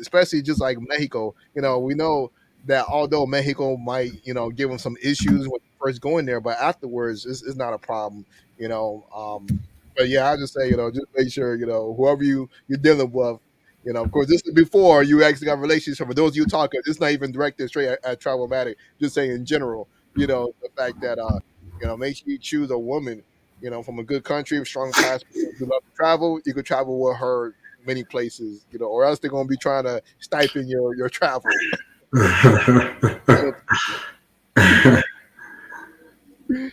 Especially just like Mexico. We know that although Mexico might, give them some issues when first going there, but afterwards it's not a problem. But yeah, I just say, just make sure, whoever you're dealing with. Of course, this is before you actually got a relationship. For those you talking, it's not even directed straight at Travelmatic. Just saying in general, the fact that make sure you choose a woman, from a good country with strong passport. If you love to travel, you could travel with her many places, or else they're gonna be trying to stipend your travel. mm.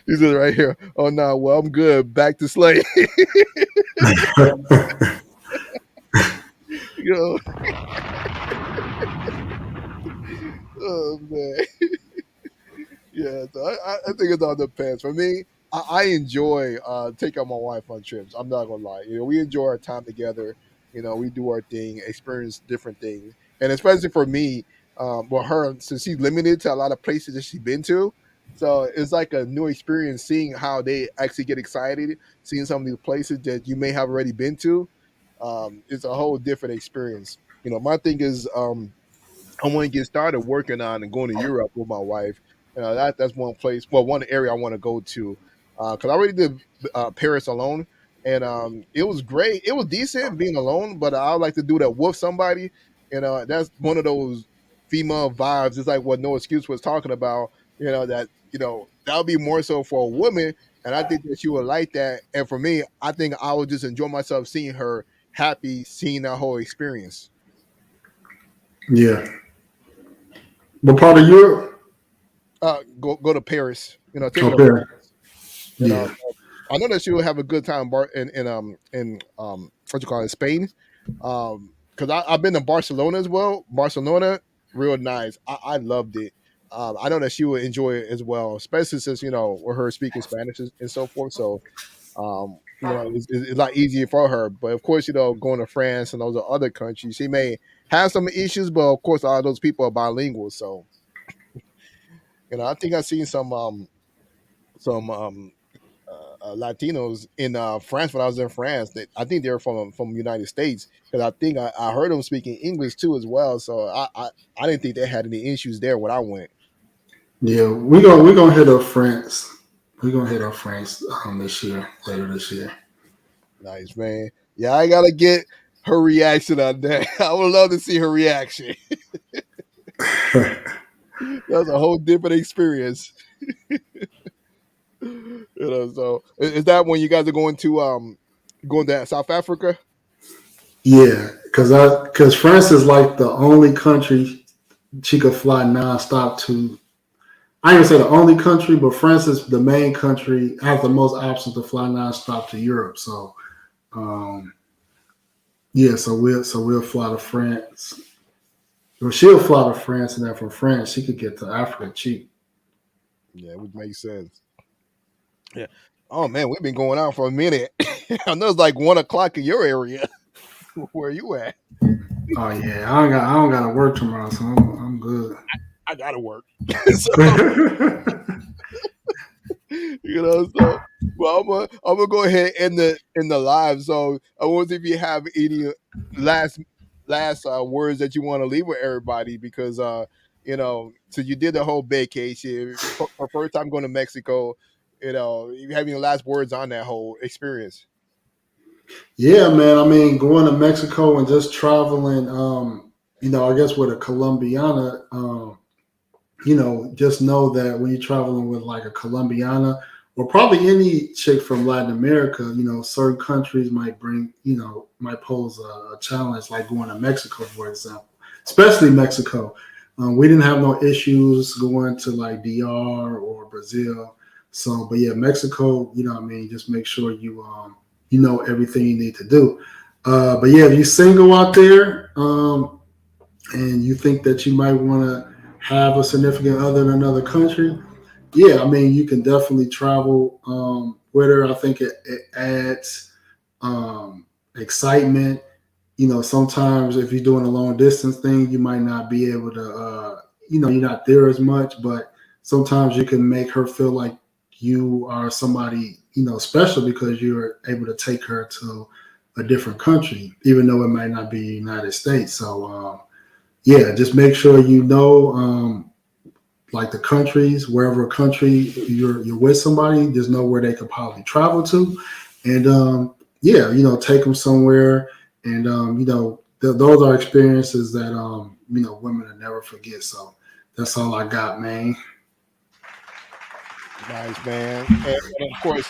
He says right here. Oh no, well I'm good. Back to slave. You know, oh man. Yeah, so I think it all depends. For me, I enjoy taking my wife on trips. I'm not gonna lie. We enjoy our time together. We do our thing, experience different things, and especially for me, well, her since she's limited to a lot of places that she's been to, so it's like a new experience seeing how they actually get excited, seeing some of these places that you may have already been to. It's a whole different experience. My thing is, I want to get started working on and going to Europe with my wife. That's one place, well, one area I want to go to, because I already did Paris alone, and it was great. It was decent being alone, but I would like to do that with somebody. That's one of those female vibes. It's like what No Excuse was talking about. That would be more so for a woman, and I think that she would like that. And for me, I think I would just enjoy myself seeing her happy, seeing that whole experience. Yeah. What part of Europe? Go to Paris. Take her to Okay. France. You know, Yeah. I know that she will have a good time in what you call it, Spain. Because I've been to Barcelona as well. Barcelona, real nice. I loved it. I know that she would enjoy it as well, especially since with her speaking Spanish and so forth. So it's a lot easier for her. But of course, going to France and those are other countries, she may have some issues, but of course, all those people are bilingual. So I think I've seen some Latinos in France when I was in France. That I think they're from United States because I think I heard them speaking English too as well. So I didn't think they had any issues there when I went. Yeah. We gonna hit up France. We're gonna hit up France this year, later this year. Nice, man. Yeah, I gotta get her reaction on that. I would love to see her reaction. That's a whole different experience. So is that when you guys are going to South Africa? Yeah, because France is like the only country she could fly nonstop to. I ain't gonna say the only country, but France is the main country, has the most options to fly nonstop to Europe. So um, yeah, so we'll fly to France. Well, she'll fly to France, and then from France she could get to Africa cheap. Yeah, it would make sense. Yeah. Oh man, we've been going out for a minute. I know it's like 1 o'clock in your area. Where you at? Oh yeah, I don't got to work tomorrow, so I'm good. I gotta work. So so well, I'm gonna go ahead and the live. So I want to see if you have any last words that you want to leave with everybody because so you did the whole vacation for first time going to Mexico. You have any last words on that whole experience? Yeah, man. I mean, going to Mexico and just traveling, I guess with a Colombiana, just know that when you're traveling with like a Colombiana or probably any chick from Latin America, certain countries might pose a challenge, like going to Mexico, for example, especially Mexico. We didn't have no issues going to like DR or Brazil. So, but yeah, Mexico, just make sure you know everything you need to do. But yeah, if you're single out there and you think that you might want to have a significant other in another country, yeah, I mean, you can definitely travel with her. I think it adds excitement. Sometimes if you're doing a long distance thing, you might not be able to, you're not there as much, but sometimes you can make her feel like you are somebody, special because you're able to take her to a different country, even though it might not be United States. So, yeah, just make sure like the countries, wherever country you're with somebody, just know where they could probably travel to, and yeah, take them somewhere, and those are experiences that women will never forget. So that's all I got, man. Nice, man. And of course,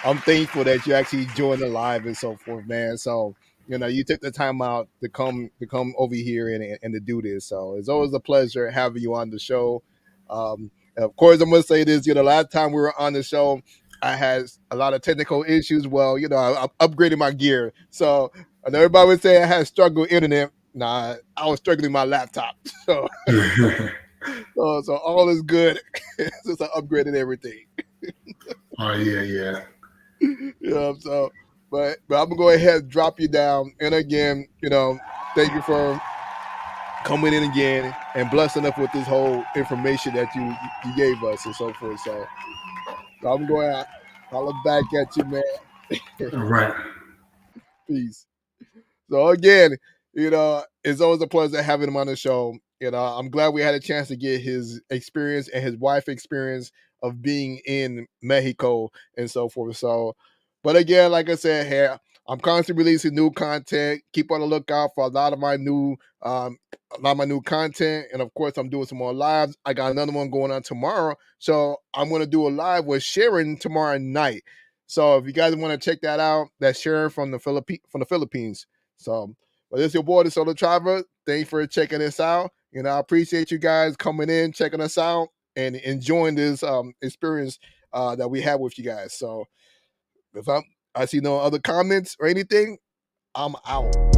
I'm thankful that you actually joined the live and so forth, man. So you took the time out to come over here and to do this. So it's always a pleasure having you on the show. And of course, I'm gonna say this. Last time we were on the show, I had a lot of technical issues. Well, I upgraded my gear, so I know everybody would say I had struggle with internet. Nah, I was struggling with my laptop. So, so all is good since I upgraded everything. Oh yeah. So, but I'm gonna go ahead and drop you down. And again, thank you for coming in again and blessing us with this whole information that you gave us and so forth. So I'm going to holler back at you, man. All right. Peace. So again, it's always a pleasure having him on the show. I'm glad we had a chance to get his experience and his wife experience of being in Mexico and so forth. So, but again, like I said, here I'm constantly releasing new content. Keep on the lookout for a lot of my new content, and of course, I'm doing some more lives. I got another one going on tomorrow, so I'm going to do a live with Sharon tomorrow night. So if you guys want to check that out, that's Sharon from the Philippines. So, but it's your boy, the Solo Traveler. Thanks for checking this out. I appreciate you guys coming in, checking us out, and enjoying this experience that we have with you guys. So, if I see no other comments or anything, I'm out.